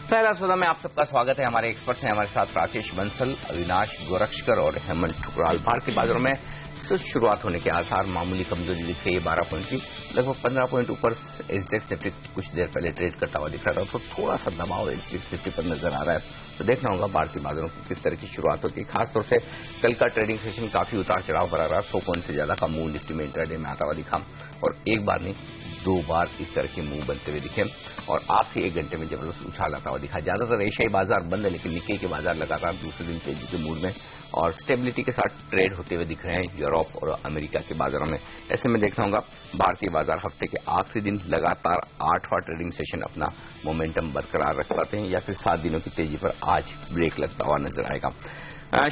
पहला सौदा में आप सबका स्वागत है। हमारे एक्सपर्ट्स हैं हमारे साथ राकेश बंसल, अविनाश गोरक्षकर और हेमंत ठुकराल। भारतीय बाजारों में शुरुआत होने के आसार, मामूली कमजोरी दिख रही है 12 पॉइंट की, लगभग 15 पॉइंट ऊपर एसडेक्स निफ्टी कुछ देर पहले ट्रेड करता हुआ दिख रहा था, तो थोड़ा सा दबाव एसडेक्स निफ्टी पर नजर आ रहा है। तो देखना होगा भारतीय बाजारों की किस तरह की शुरुआत होती है। खासतौर से कल का ट्रेडिंग सेशन काफी उतार चढ़ाव भरा रहा, 100 पॉइंट से ज्यादा का मूव निफ्टी में इंट्राडे में आता हुआ दिखा और एक बार नहीं 2 बार इस तरह के मूव बनते हुए दिखे और आखिरी 1 घंटे में जबरदस्त उछाल आता हुआ दिखा। ज्यादातर एशियाई बाजार बंद है, लेकिन निक्के के बाजार लगातार दूसरे दिन तेजी के मूड में और स्टेबिलिटी के साथ ट्रेड होते हुए दिख रहे हैं यूरोप और अमेरिका के बाजारों में। ऐसे में देखना होगा भारतीय बाजार हफ्ते के आखिरी दिन लगातार 8वां ट्रेडिंग सेशन अपना मोमेंटम बरकरार रख पाते हैं या फिर 7 दिनों की तेजी पर आज ब्रेक लगता हुआ नजर आएगा।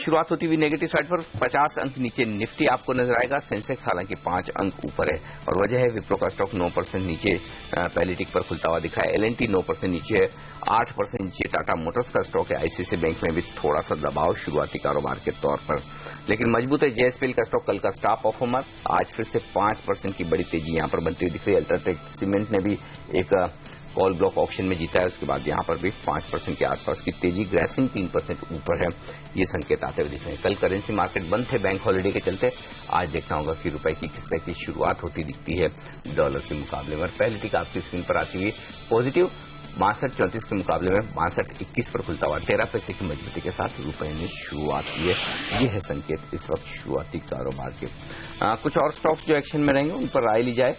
शुरुआत होती हुई नेगेटिव साइड पर 50 अंक नीचे निफ्टी आपको नजर आएगा। सेंसेक्स हालांकि 5 अंक ऊपर है और वजह है विप्रो का स्टॉक 9% नीचे पहली टिक पर खुलता हुआ दिखा है। एलएनटी 9% नीचे है, 8% नीचे टाटा मोटर्स का स्टॉक है। आईसीआईसीआई बैंक में भी थोड़ा सा दबाव शुरुआती कारोबार के तौर पर, लेकिन मजबूत है जेएसपीएल का स्टॉक। कल का स्टार परफॉर्मर आज फिर से 5% की बड़ी तेजी यहां पर बनती हुई दिख रही है। अल्ट्राटेक सीमेंट ने भी एक कॉल ब्लॉक ऑप्शन में जीता है, उसके बाद यहां पर भी 5% के आसपास की तेजी। ग्रेसिंग 3% ऊपर है, ये संकेत आते हुए दिख रहे हैं। कल करेंसी मार्केट बंद थे बैंक हॉलिडे के चलते। आज देखना होगा कि रुपए की किस तरह की शुरुआत होती दिखती है डॉलर के मुकाबले में। पहली टिक आपकी स्क्रीन पर आती हुई पॉजिटिव 62.34 के मुकाबले में 62.21 पर खुलता हुआ 13 पैसे की मजबूती के साथ रुपए ने शुरुआत की है। ये है संकेत इस वक्त शुरुआती कारोबार के। कुछ और स्टॉक्स जो एक्शन में रहेंगे उन पर राय ली जाए।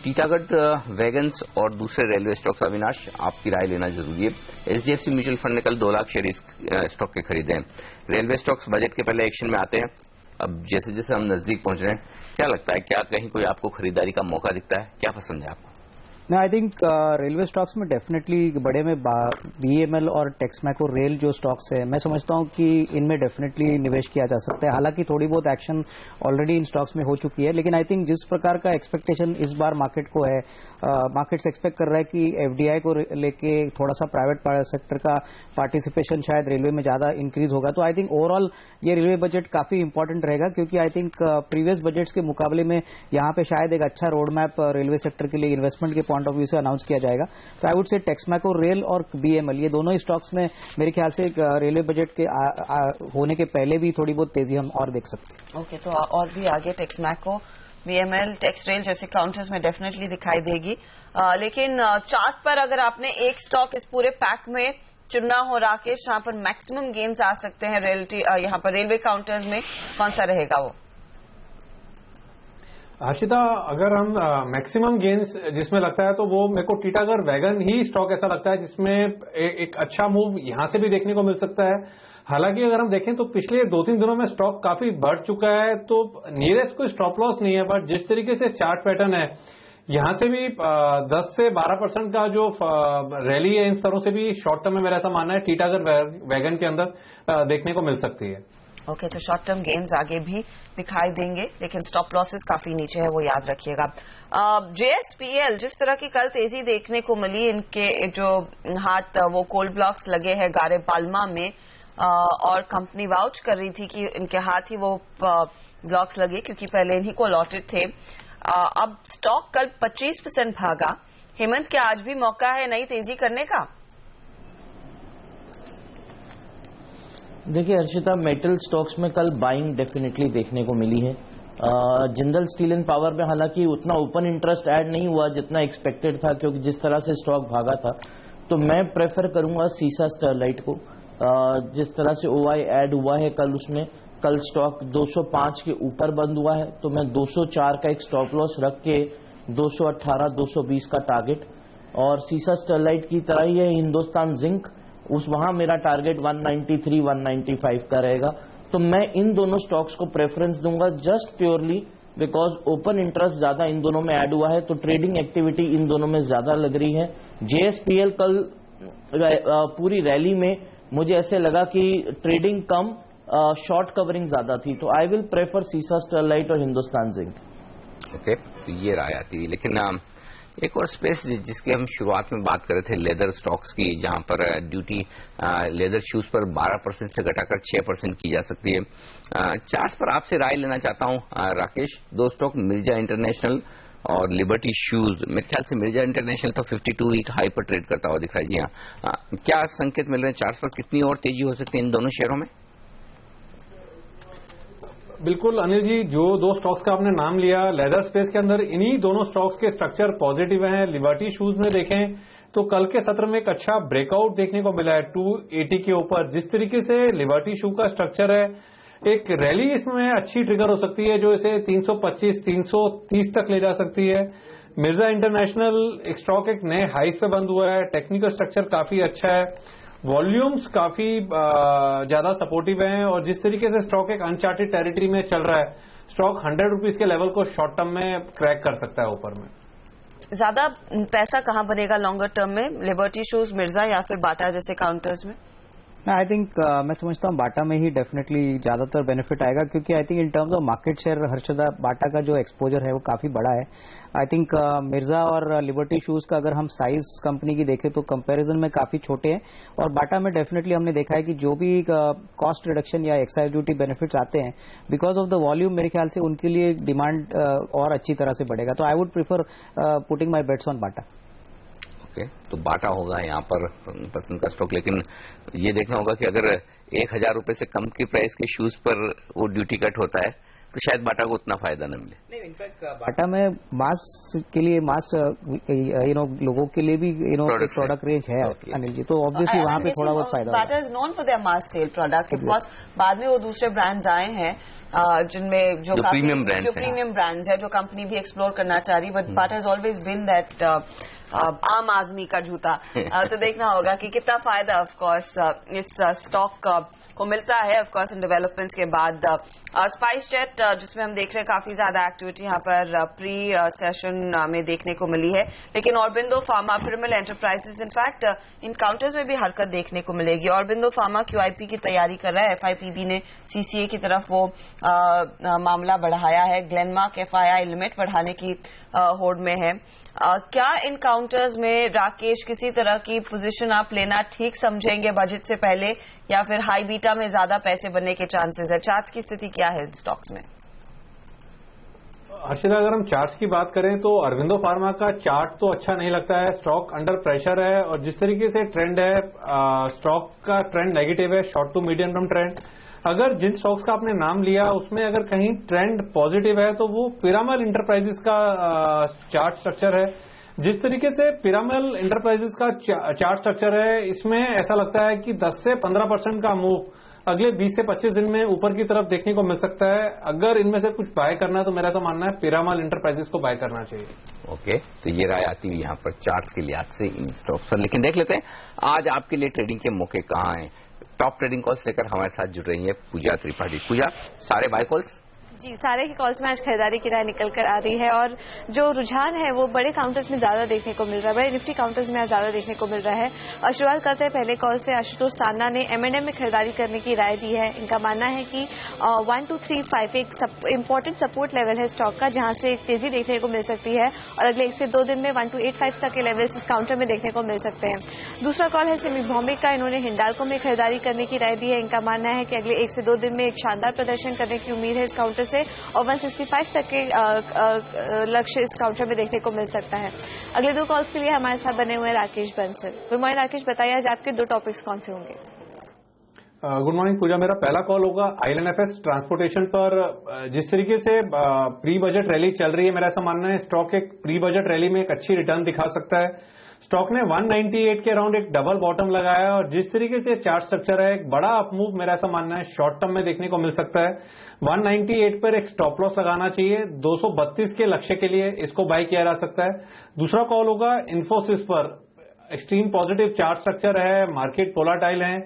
टीटागढ़ वैगन्स और दूसरे रेलवे स्टॉक्स, अविनाश आपकी राय लेना जरूरी है। एचडीएफसी म्यूचुअल फंड ने कल 2 लाख शेयर स्टॉक के खरीदे हैं। रेलवे स्टॉक्स बजट के पहले एक्शन में आते हैं, अब जैसे जैसे हम नजदीक पहुंच रहे हैं, क्या लगता है, क्या कहीं कोई आपको खरीदारी का मौका दिखता है? क्या पसंद है आपको? ना आई थिंक रेलवे स्टॉक्स में डेफिनेटली बड़े में बीएमएल और टेक्समैको रेल जो स्टॉक्स है, मैं समझता हूं कि इनमें डेफिनेटली निवेश किया जा सकता है। हालांकि थोड़ी बहुत एक्शन ऑलरेडी इन स्टॉक्स में हो चुकी है, लेकिन आई थिंक जिस प्रकार का एक्सपेक्टेशन इस बार मार्केट को है, मार्केट्स एक्सपेक्ट कर रहा है कि एफडीआई को लेके थोड़ा सा प्राइवेट सेक्टर का पार्टिसिपेशन शायद रेलवे में ज्यादा इंक्रीज होगा। तो आई थिंक ओवरऑल ये रेलवे बजट काफी इंपॉर्टेंट रहेगा, क्योंकि आई थिंक प्रीवियस बजट्स के मुकाबले में यहाँ पे शायद एक अच्छा रोड मैप रेलवे सेक्टर के लिए इन्वेस्टमेंट के पॉइंट ऑफ व्यू से अनाउंस किया जाएगा। तो I would say Texmaco rail और बीएमएल, ये दोनों ही स्टॉक्स में मेरे ख्याल से रेलवे बजट के होने के पहले भी थोड़ी बहुत तेजी हम और देख सकते हैं। ओके, तो और भी आगे टेक्समैको, बीएमएल, टेक्स रेल जैसे काउंटर्स में डेफिनेटली दिखाई देगी। लेकिन चार्ट पर अगर आपने एक स्टॉक इस पूरे पैक में चुनना हो राकेश, जहां पर मैक्सिमम गेन्स आ सकते हैं यहाँ पर रेलवे काउंटर्स में, कौन सा रहेगा वो? हर्षिता, अगर हम मैक्सिमम गेन्स जिसमें लगता है तो वो मेरे को टीटागढ़ वैगन ही स्टॉक ऐसा लगता है जिसमें एक अच्छा मूव यहां से भी देखने को मिल सकता है। हालांकि अगर हम देखें तो पिछले 2-3 दिनों में स्टॉक काफी बढ़ चुका है, तो नियरेस्ट कोई स्टॉप लॉस नहीं है, बट जिस तरीके से चार्ट पैटर्न है यहां से भी 10 से 12% का जो रैली है इन स्तरों से भी शॉर्ट टर्म में मेरा ऐसा मानना है टीटागढ़ वैगन के अंदर देखने को मिल सकती है। ओके, तो शॉर्ट टर्म गेन्स आगे भी दिखाई देंगे, लेकिन स्टॉप लॉसेस काफी नीचे है, वो याद रखिएगा। जेएसपीएल, जिस तरह की कल तेजी देखने को मिली, इनके जो हाथ वो कोल ब्लॉक्स लगे हैं गारे पाल्मा में, और कंपनी वाउच कर रही थी कि इनके हाथ ही वो ब्लॉक्स लगे क्योंकि पहले इन्हीं को अलॉटेड थे। अब स्टॉक कल 25% भागा। हेमंत, क्या आज भी मौका है नई तेजी करने का? देखिए हर्षिता, मेटल स्टॉक्स में कल बाइंग डेफिनेटली देखने को मिली है। जिंदल स्टील एंड पावर में हालांकि उतना ओपन इंटरेस्ट ऐड नहीं हुआ जितना एक्सपेक्टेड था, क्योंकि जिस तरह से स्टॉक भागा था, तो मैं प्रेफर करूंगा सीसा स्टरलाइट को। जिस तरह से ओआई ऐड हुआ है कल, उसमें कल स्टॉक 205 के ऊपर बंद हुआ है, तो मैं 204 का एक स्टॉप लॉस रख के 218-220 का टारगेट, और सीसा स्टरलाइट की तरह ही है हिंदुस्तान जिंक, वहां मेरा टारगेट 193-195 का रहेगा। तो मैं इन दोनों स्टॉक्स को प्रेफरेंस दूंगा just purely because open interest ज्यादा इन दोनों में ऐड हुआ है, तो ट्रेडिंग एक्टिविटी इन दोनों में ज्यादा लग रही है। जेएसपीएल कल पूरी रैली में मुझे ऐसे लगा कि ट्रेडिंग कम, शॉर्ट कवरिंग ज्यादा थी, तो आई विल प्रेफर सीसा स्टरलाइट और हिंदुस्तान जिंक। ओके, तो ये राय आती है। लेकिन एक और स्पेस जिसकी हम शुरुआत में बात कर रहे थे, लेदर स्टॉक्स की, जहां पर ड्यूटी लेदर शूज पर 12% से घटाकर 6% की जा सकती है। चार्ट्स पर आपसे राय लेना चाहता हूं राकेश। 2 स्टॉक मिर्जा इंटरनेशनल और लिबर्टी शूज, मेरे ख्याल से मिर्जा इंटरनेशनल तो 52 वीक हाई पर ट्रेड करता हुआ दिख रहा है। जी हाँ, क्या संकेत मिल रहे हैं चार्ट्स पर, कितनी और तेजी हो सकती है इन दोनों शेयरों में? बिल्कुल अनिल जी, जो दो स्टॉक्स का आपने नाम लिया लेदर स्पेस के अंदर, इन्हीं दोनों स्टॉक्स के स्ट्रक्चर पॉजिटिव हैं। लिबर्टी शूज में देखें तो कल के सत्र में एक अच्छा ब्रेकआउट देखने को मिला है 280 के ऊपर। जिस तरीके से लिबर्टी शू का स्ट्रक्चर है, एक रैली इसमें अच्छी ट्रिगर हो सकती है जो इसे 325 330 तक ले जा सकती है। मिर्जा इंटरनेशनल एक स्टॉक एक नए हाइस पे बंद हुआ है, टेक्निकल स्ट्रक्चर काफी अच्छा है, वॉल्यूम्स काफी ज्यादा सपोर्टिव हैं और जिस तरीके से स्टॉक एक अनचार्टेड टेरिटरी में चल रहा है, स्टॉक 100 रुपीज के लेवल को शॉर्ट टर्म में क्रैक कर सकता है ऊपर में। ज्यादा पैसा कहाँ बनेगा लॉन्गर टर्म में, लिबर्टी शूज, मिर्जा या फिर बाटा जैसे काउंटर्स में? आई थिंक मैं समझता हूँ बाटा में ही डेफिनेटली ज्यादातर बेनिफिट आएगा, क्योंकि I think in terms of market share Harshada Bata का जो एक्सपोजर है वो काफी बड़ा है। आई थिंक मिर्जा और लिबर्टी शूज का अगर हम साइज कंपनी की देखें तो कंपैरिजन में काफी छोटे हैं, और बाटा में डेफिनेटली हमने देखा है कि जो भी कॉस्ट रिडक्शन या एक्साइज ड्यूटी बेनिफिट्स आते हैं बिकॉज ऑफ द वॉल्यूम, मेरे ख्याल से उनके लिए डिमांड और अच्छी तरह से बढ़ेगा। तो I would prefer putting my bets on Bata. तो बाटा होगा यहाँ पर पसंद का स्टॉक, लेकिन ये देखना होगा कि अगर 1000 रुपए से कम की प्राइस के शूज पर वो ड्यूटी कट होता है तो शायद बाटा को उतना फायदा न मिले। नहीं, इनफैक्ट बाटा में मास के लिए, मास लोगों के लिए भी प्रोडक्ट रेंज है अनिल जी, तो ऑब्वियसली वहाँ पे थोड़ा बहुत फायदा। Bata is known for their mass sale products, of course बाद में वो दूसरे ब्रांड्स आए हैं जिनमें जो प्रीमियम ब्रांड्स है जो कंपनी भी एक्सप्लोर करना चाह रही, but Bata has always been that आम आदमी का जूता। तो देखना होगा कि कितना फायदा ऑफ कोर्स इस स्टॉक को मिलता है ऑफ कोर्स इन डेवलपमेंट्स के बाद। स्पाइस जेट जिसमें हम देख रहे हैं काफी ज्यादा एक्टिविटी यहाँ पर प्री सेशन में देखने को मिली है, लेकिन Aurobindo pharma, Piramal enterprises, in fact इन काउंटर्स में भी हरकत देखने को मिलेगी। ऑरबिंदो फार्मा QIP की तैयारी कर रहा है, FIPB ने CCA की तरफ वो मामला बढ़ाया है, ग्लेनमार्क FII लिमिट बढ़ाने की होड़ में है। क्या इन काउंटर्स में राकेश किसी तरह की पोजीशन आप लेना ठीक समझेंगे बजट से पहले, या फिर हाई बीटा में ज्यादा पैसे बनने के चांसेस है? चार्ट्स की स्थिति क्या है स्टॉक्स में? हर्षिता, अगर हम चार्ट्स की बात करें तो अरविंदो फार्मा का चार्ट तो अच्छा नहीं लगता है, स्टॉक अंडर प्रेशर है और जिस तरीके से ट्रेंड है स्टॉक का ट्रेंड नेगेटिव है, short to medium term trend. अगर जिन स्टॉक्स का आपने नाम लिया उसमें अगर कहीं ट्रेंड पॉजिटिव है तो वो पिरामल इंटरप्राइजेस का चार्ट स्ट्रक्चर है। जिस तरीके से पिरामल इंटरप्राइजेस का चार्ट स्ट्रक्चर है, इसमें ऐसा लगता है कि 10 से 15% का मूव अगले 20 से 25 दिन में ऊपर की तरफ देखने को मिल सकता है। अगर इनमें से कुछ बाय करना है तो मेरा तो मानना है पिरामल इंटरप्राइजेस को बाय करना चाहिए। ओके, तो ये राय आती हुई यहाँ पर चार्ट्स के लिहाज से इन स्टॉक्स पर। लेकिन देख लेते हैं आज आपके लिए ट्रेडिंग के मौके कहाँ हैं। टॉप ट्रेडिंग कॉल्स लेकर हमारे साथ जुड़ रही है पूजा त्रिपाठी। पूजा, सारे बाय कॉल्स? जी, सारे के कॉल्स में आज खरीदारी की राय निकल कर आ रही है और जो रुझान है वो बड़े काउंटर्स में ज्यादा देखने को मिल रहा है, बड़े निफ्टी काउंटर्स में आज ज्यादा देखने को मिल रहा है। और शुरुआत करते हैं पहले कॉल से। आशुतोष सान्ना ने M&M में खरीदारी करने की राय दी है। इनका मानना है कि 1235 एक इंपॉर्टेंट सपोर्ट लेवल है स्टॉक का, जहां से एक तेजी देखने को मिल सकती है और अगले 1 से 2 दिन में 1285 तक के लेवल्स इस काउंटर में देखने को मिल सकते हैं। दूसरा कॉल है सिमी भौमिक का। इन्होंने हिंडाल्को में खरीदारी करने की राय दी है। इनका मानना है कि अगले 1 से 2 दिन में एक शानदार प्रदर्शन करने की उम्मीद है इस काउंटर से और 165 तक के लक्ष्य इस काउंटर में देखने को मिल सकता है। अगले 2 कॉल्स के लिए हमारे साथ बने हुए हैं राकेश बंसल। गुड मॉर्निंग राकेश, बताइए आज आपके 2 टॉपिक्स कौन से होंगे? गुड मॉर्निंग पूजा, मेरा पहला कॉल होगा IL&FS ट्रांसपोर्टेशन पर। जिस तरीके से प्री बजट रैली चल रही है, मेरा ऐसा मानना है स्टॉक एक प्री बजट रैली में एक अच्छी रिटर्न दिखा सकता है। स्टॉक ने 198 के अराउंड एक डबल बॉटम लगाया और जिस तरीके से चार्ट स्ट्रक्चर है, एक बड़ा अपमूव मेरा ऐसा मानना है शॉर्ट टर्म में देखने को मिल सकता है। 198 पर एक स्टॉप लॉस लगाना चाहिए, 232 के लक्ष्य के लिए इसको बाय किया जा सकता है। दूसरा कॉल होगा इन्फोसिस पर। एक्सट्रीम पॉजिटिव चार्ट स्ट्रक्चर है, मार्केट पोलाटाइल है,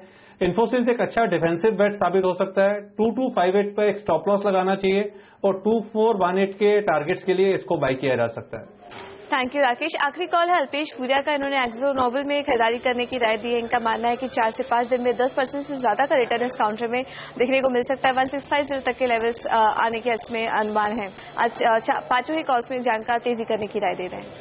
इन्फोसिस एक अच्छा डिफेंसिव बेट साबित हो सकता है। 2258 पर एक स्टॉप लॉस लगाना चाहिए और 2418 के टारगेट्स के लिए इसको बाय किया जा सकता है। Thank you Rakesh. आखिरी कॉल है अल्पेश फूरिया का। इन्होंने एक्सो नोबेल में खरीदारी करने की राय दी है। इनका मानना है कि 4 से 5 दिन में 10% से ज्यादा का रिटर्न इस काउंटर में देखने को मिल सकता है। 1650 तक के लेवल्स आने के इसमें अनुमान है। आज पांचों ही कॉल्स में जानकार तेजी करने की राय दे रहे हैं।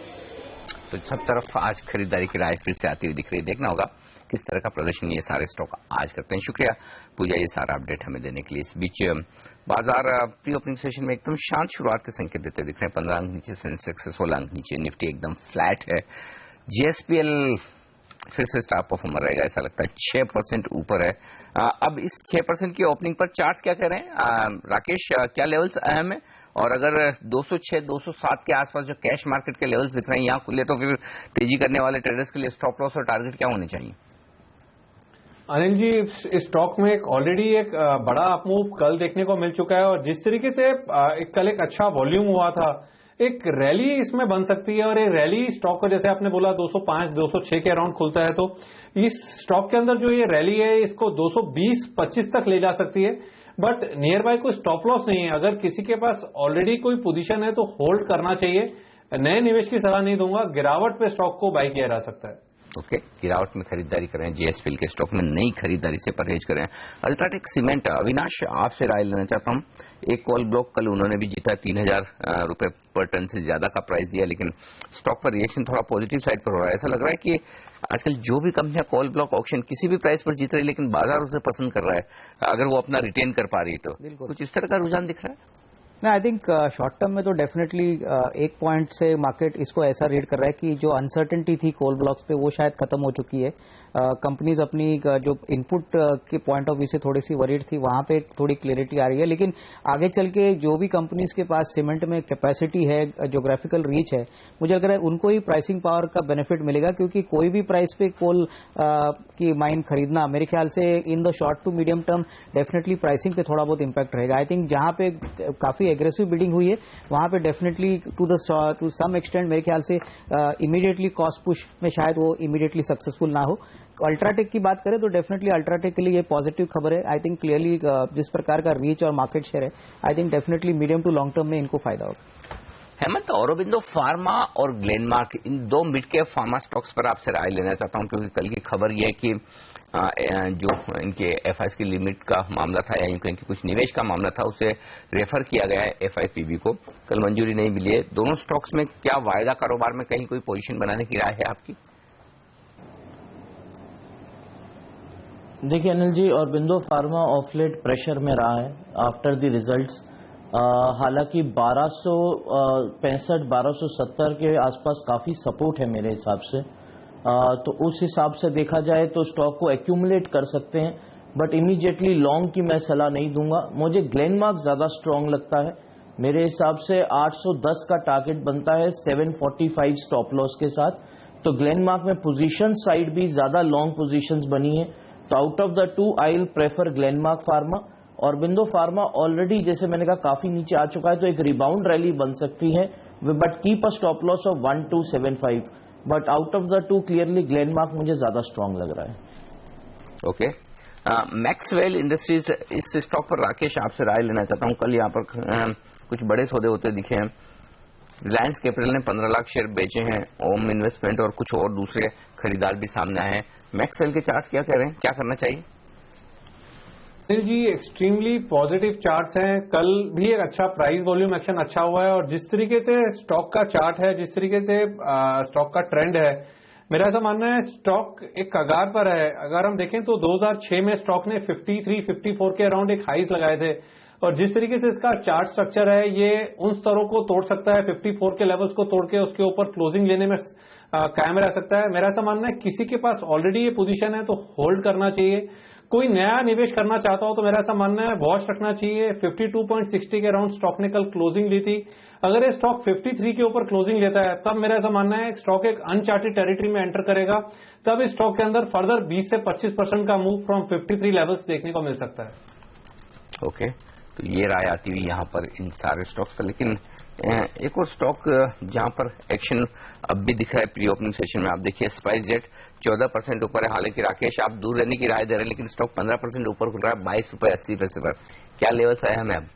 तो सब तरफ आज खरीदारी की राय फिर से आती हुई दिख रही है। देखना होगा किस तरह का प्रदर्शन ये सारे स्टॉक आज करते हैं। शुक्रिया पूजा ये सारा अपडेट हमें देने के लिए। इस बीच बाजार प्री ओपनिंग सेशन में एकदम शांत शुरुआत के संकेत देते दिख रहे हैं। 15 अंक नीचे, सेंसेक्स 16 अंक नीचे, निफ्टी एकदम फ्लैट है। जीएसपीएल फिर से स्टार परफॉर्मर रहेगा, ऐसा लगता है 6% ऊपर है। अब इस 6% की ओपनिंग पर चार्ट्स क्या कह रहे हैं राकेश, क्या लेवल्स अहम है? और अगर 206 207 के आसपास जो कैश मार्केट के लेवल्स दिख रहे हैं यहाँ खुले, तो फिर तेजी करने वाले ट्रेडर्स के लिए स्टॉप लॉस और टारगेट क्या होने चाहिए? अनिल जी, इस स्टॉक में ऑलरेडी एक बड़ा अपमूव कल देखने को मिल चुका है और जिस तरीके से कल एक अच्छा वॉल्यूम हुआ था, एक रैली इसमें बन सकती है। और ये रैली स्टॉक को, जैसे आपने बोला 205 206 के अराउंड खुलता है, तो इस स्टॉक के अंदर जो ये रैली है इसको 220-25 तक ले जा सकती है। बट नियर बाय कोई स्टॉप लॉस नहीं है। अगर किसी के पास ऑलरेडी कोई पोजीशन है तो होल्ड करना चाहिए। नए निवेश की सलाह नहीं दूंगा, गिरावट पे स्टॉक को बाय किया जा सकता है। ओके, गिरावट में खरीदारी करें, जीएसपीएल के स्टॉक में नई खरीदारी से परहेज करें। अल्ट्राटेक सीमेंट, अविनाश आपसे राय लेना चाहता हूं। एक कॉल ब्लॉक कल उन्होंने भी जीता, 3000 रुपए पर टन से ज्यादा का प्राइस दिया, लेकिन स्टॉक पर रिएक्शन थोड़ा पॉजिटिव साइड पर हो रहा है। ऐसा लग रहा है कि आजकल जो भी कंपनियां कॉल ब्लॉक ऑक्शन किसी भी प्राइस पर जीत रही है, लेकिन बाजार उसे पसंद कर रहा है अगर वो अपना रिटेन कर पा रही है तो। कुछ इस तरह का रुझान दिख रहा है? मैं आई थिंक शॉर्ट टर्म में तो डेफिनेटली एक पॉइंट से मार्केट इसको ऐसा रीड कर रहा है कि जो अनसर्टेनिटी थी कोल ब्लॉक्स पे वो शायद खत्म हो चुकी है। कंपनीज अपनी जो इनपुट के पॉइंट ऑफ व्यू से थोड़ी सी वरीड थी, वहां पे थोड़ी क्लियरिटी आ रही है। लेकिन आगे चल के जो भी कंपनीज के पास सीमेंट में कैपेसिटी है, ज्योग्राफिकल रीच है, मुझे लग रहा है उनको ही प्राइसिंग पावर का बेनिफिट मिलेगा, क्योंकि कोई भी प्राइस पे कोल की माइन खरीदना मेरे ख्याल से in the short to medium term definitely pricing पे थोड़ा बहुत इंपैक्ट रहेगा। आई थिंक जहां पे काफी एग्रेसिव बिडिंग हुई है वहां पे डेफिनेटली टू सम एक्सटेंट मेरे ख्याल से इमीडिएटली कॉस्ट पुश में शायद वो इमीडिएटली सक्सेसफुल ना हो। अल्ट्राटेक की बात करें तो डेफिनेटली अल्ट्राटेक के लिए ये पॉजिटिव खबर है। आई थिंक क्लियरली जिस प्रकार का रीच और मार्केट शेयर है, I think definitely medium to long term में इनको फायदा होगा। हेमंत, औरोबिंदो फार्मा और ग्लेनमार्क, इन दो मिड कैप फार्मा स्टॉक्स पर आपसे राय लेना चाहता हूं, क्योंकि कल की खबर यह है कि जो इनके एफआईएस की लिमिट का मामला था, या यूं कि कुछ निवेश का मामला था, उसे रेफर किया गया है एफआईपीबी को। कल मंजूरी नहीं मिली है। दोनों स्टॉक्स में क्या वायदा कारोबार में कहीं कोई पोजीशन बनाने की राय है आपकी? देखिए Anil ji, Aurobindo pharma of late pressure में रहा है आफ्टर द रिजल्ट्स। हालांकि 1265 1270 के आसपास काफी सपोर्ट है मेरे हिसाब से, तो उस हिसाब से देखा जाए तो स्टॉक को एक्यूमुलेट कर सकते हैं, बट इमीडिएटली लॉन्ग की मैं सलाह नहीं दूंगा। मुझे ग्लेनमार्क ज्यादा स्ट्रांग लगता है। मेरे हिसाब से 810 का टारगेट बनता है 745 स्टॉप लॉस के साथ। तो ग्लेनमार्क में पोजीशन साइड भी ज्यादा लॉन्ग पोजीशंस बनी है, तो out of the two I will prefer Glenmark pharma. और बिंदो फार्मा ऑलरेडी, जैसे मैंने कहा, काफी नीचे आ चुका है, तो एक रिबाउंड रैली बन सकती है, but keep a stop loss of 1275। But out of the two clearly Glenmark मुझे ज्यादा स्ट्रांग लग रहा है। ओके, मैक्सवेल इंडस्ट्रीज, इस स्टॉक पर राकेश आपसे राय लेना चाहता हूं। कल यहाँ पर कुछ बड़े सौदे होते दिखे हैं। रिलायंस कैपिटल ने 15 लाख शेयर बेचे हैं, ओम इन्वेस्टमेंट और कुछ और दूसरे खरीदार भी सामने आए हैं। मैक्सवेल के चार्ट क्या कह रहे हैं, क्या करना चाहिए? जी, एक्सट्रीमली पॉजिटिव चार्ट्स हैं। कल भी एक अच्छा प्राइस वॉल्यूम एक्शन अच्छा हुआ है, और जिस तरीके से स्टॉक का चार्ट है, जिस तरीके से स्टॉक का ट्रेंड है, मेरा ऐसा मानना है स्टॉक एक कगार पर है। अगर हम देखें तो 2006 में स्टॉक ने 53-54 के अराउंड एक हाईज लगाए थे, और जिस तरीके से इसका चार्ट स्ट्रक्चर है, ये उन स्तरों को तोड़ सकता है, 54 के लेवल्स को तोड़ के उसके ऊपर क्लोजिंग लेने में कायम रह सकता है। मेरा ऐसा मानना है किसी के पास ऑलरेडी ये पोजीशन है तो होल्ड करना चाहिए। कोई नया निवेश करना चाहता हो तो मेरा ऐसा मानना है वॉच रखना चाहिए। 52.60 के अराउंड स्टॉक ने कल क्लोजिंग ली थी। अगर ये स्टॉक 53 के ऊपर क्लोजिंग लेता है, तब मेरा ऐसा मानना है स्टॉक एक अनचार्टेड टेरिटरी में एंटर करेगा, तब इस स्टॉक के अंदर फर्दर 20 से 25% का मूव फ्रॉम 53 लेवल्स देखने को मिल सकता है। ओके, तो ये राय आती हुई यहाँ पर इन सारे स्टॉक्स पर। लेकिन एक और स्टॉक जहां पर एक्शन अब भी दिख रहा है प्री ओपनिंग सेशन में, आप देखिए स्पाइस जेट 14% ऊपर है। हालांकि राकेश आप दूर रहने की राय दे रहे हैं, लेकिन स्टॉक 15% ऊपर खुल रहा है, 22 रुपए 80 पैसे पर। क्या लेवल्स आए हमें अब?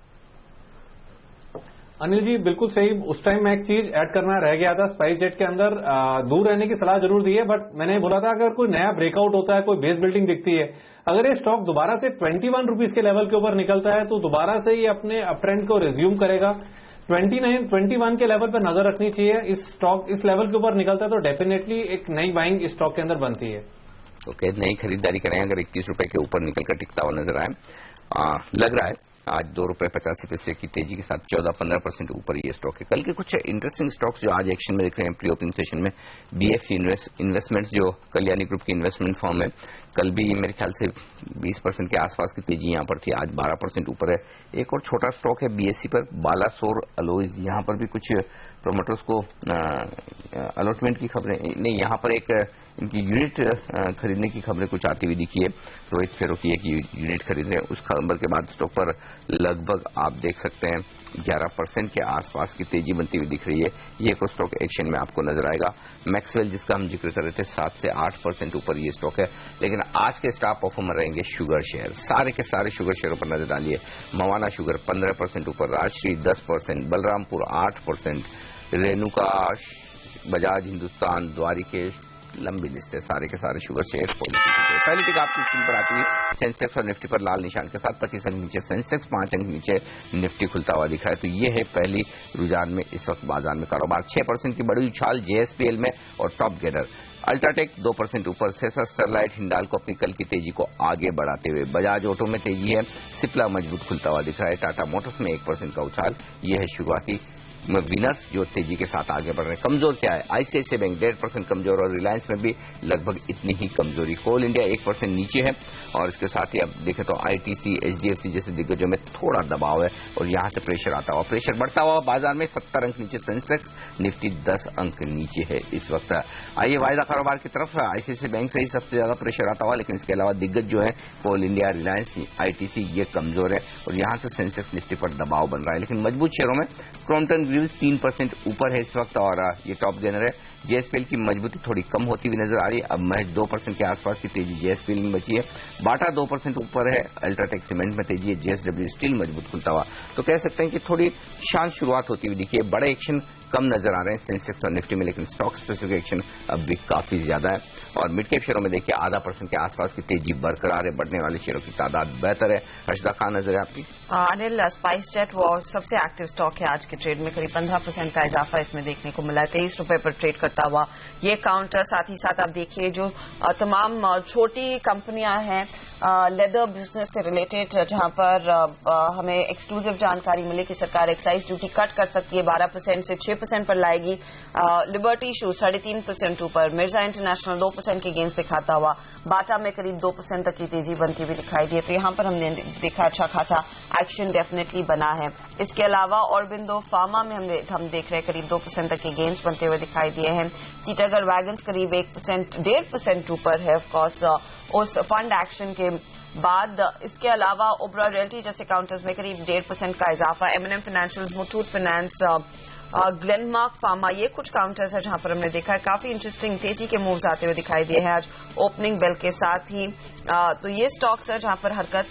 अनिल जी, बिल्कुल सही। उस टाइम मैं एक चीज ऐड करना रह गया था, स्पाइस जेट के अंदर दूर रहने की सलाह जरूर दी है, बट मैंने बोला था अगर कोई नया ब्रेकआउट होता है, कोई बेस बिल्डिंग दिखती है, अगर ये स्टॉक दोबारा से 21 रुपीज के लेवल के ऊपर निकलता है, तो दोबारा से ये अपने अप ट्रेंड को रिज्यूम करेगा। 21 के लेवल पर नजर रखनी चाहिए। इस स्टॉक इस लेवल के ऊपर निकलता है तो डेफिनेटली एक नई बाइंग इस स्टॉक के अंदर बनती है। ओके, नई खरीदारी करें अगर 31 रुपए के ऊपर निकलकर टिकता हुआ नजर आए, लग रहा है आज 2 रुपए 85 पैसे की तेजी के साथ 14-15% ऊपर ये स्टॉक है। कल के कुछ इंटरेस्टिंग स्टॉक्स जो आज एक्शन में दिख रहे हैं प्री ओपनिंग सेशन में, BFC इन्वेस्टमेंट्स जो कल्याणी ग्रुप की इन्वेस्टमेंट फर्म है, कल भी मेरे ख्याल से 20% के आसपास की तेजी यहां पर थी, आज 12% ऊपर है। एक और छोटा स्टॉक है BSE पर, बालासोर अलॉयज, यहां पर भी कुछ प्रोमोटर्स को अलॉटमेंट की खबरें नहीं, यहाँ पर एक इनकी यूनिट खरीदने की खबरें कुछ आती हुई दिखी है। रोहित फेरो की एक यूनिट खरीद रहे हैं, उस खबर के बाद स्टॉक पर लगभग आप देख सकते हैं 11% के आसपास की तेजी बनती हुई दिख रही है। ये एक स्टॉक एक्शन में आपको नजर आएगा। मैक्सवेल जिसका हम जिक्र कर रहे थे 7 से 8% ऊपर ये स्टॉक है। लेकिन आज के स्टार परफॉर्मर रहेंगे शुगर शेयर, सारे के सारे शुगर शेयरों पर नजर डालिए। मवाना शुगर 15% ऊपर, राजश्री 10%, बलरामपुर 8%, रेणुका, बजाज हिंदुस्तान, द्वारिके, लंबी लिस्ट है, सारे के सारे शुगर शेयर पॉजिटिव। पहली टिक आपकी स्क्रीन पर आती है सेंसेक्स और निफ्टी पर लाल निशान के साथ 25 अंक नीचे सेंसेक्स, 5 अंक नीचे निफ्टी खुलता हुआ दिख रहा है। तो ये है पहली रुझान में इस वक्त बाजार में कारोबार। 6% की बड़ी उछाल JSPL में और टॉप गेनर अल्ट्राटेक 2% ऊपर, सेसा स्टरलाइट हिंडाल्को अपनी कल की तेजी को आगे बढ़ाते हुए। बजाज ऑटो में तेजी है, सिप्ला मजबूत खुलता हुआ दिख रहा है, टाटा मोटर्स में 1% का उछाल। यह है शुरुआती विनर्स जो तेजी के साथ आगे बढ़ रहे हैं। कमजोर क्या है? ICICI बैंक 1.5% कमजोर और रिलायंस में भी लगभग इतनी ही कमजोरी। कोल इंडिया 1% नीचे है और इसके साथ ही अब देखें तो ITC, HDFC जैसे दिग्गजों में थोड़ा दबाव है और यहां से प्रेशर आता हुआ, प्रेशर बढ़ता हुआ बाजार में 70 अंक नीचे सेंसेक्स, निफ्टी 10 अंक नीचे है इस वक्त। आइए वायदा कारोबार की तरफ। ICICI बैंक से ही सबसे ज्यादा प्रेशर आता हुआ, लेकिन इसके अलावा दिग्गज जो है कोल इंडिया, रिलायंस, ITC ये कमजोर है और यहां से सेंसेक्स निफ्टी पर दबाव बन रहा है। लेकिन मजबूत शेयरों में क्रॉम्पटन 3% ऊपर है इस वक्त और ये टॉप गेनर है। JSPL की मजबूती थोड़ी कम होती हुई नजर आ रही है, अब महज 2% के आसपास की तेजी JSPL में बची है। बाटा 2% ऊपर है, अल्ट्राटेक सीमेंट में तेजी है, JSW स्टील मजबूत खुलता हुआ। तो कह सकते हैं कि थोड़ी शांत शुरुआत होती हुई दिखी है। बड़े एक्शन कम नजर आ रहे हैं सेंसेक्स और निफ्टी में, लेकिन स्टॉक स्पेसिफिक एक्शन अब भी काफी ज्यादा है। और मिड कैप शेयरों में देखिए 0.5% के आसपास की तेजी बरकरार है, बढ़ने वाले शेयरों की तादाद बेहतर है। हर्षदा खान नजर है आपकी? अनिल, स्पाइस जेट वो सबसे एक्टिव स्टॉक है आज के ट्रेड में, करीब 15% का इजाफा इसमें देखने को मिला है, 23 रुपए पर ट्रेड करता हुआ ये काउंटर। साथ ही साथ आप देखिए जो तमाम छोटी कंपनियां हैं लेदर बिजनेस से रिलेटेड, जहां पर हमें एक्सक्लूसिव जानकारी मिली कि सरकार एक्साइज ड्यूटी कट कर सकती है, 12% से 6% पर लाएगी। लिबर्टी शूज 3.5% ऊपर, मिर्जा इंटरनेशनल 2% के गेंस दिखाता हुआ, बाटा में करीब 2% तक की तेजी बनती हुई दिखाई दी है। तो यहां पर हमने देखा अच्छा खासा एक्शन डेफिनेटली बना है। इसके अलावा ऑरबिंदो फार्मा में हम देख रहे हैं करीब 2% तक के गेंस बनते हुए दिखाई दिए हैं। टीटागढ़ वैगन्स करीब 1.5% ऊपर है ऑफकोर्स उस फंड एक्शन के बाद। इसके अलावा ओबरा रियल्टी जैसे काउंटर्स में करीब 1.5% का इजाफा। M&M financial, Muthoot finance, Glenmark pharma, ये कुछ काउंटर्स है जहां पर हमने देखा है काफी इंटरेस्टिंग तेजी के मूव्स आते हुए दिखाई दिए हैं आज ओपनिंग बेल के साथ ही। तो ये स्टॉक्स है जहां पर हरकत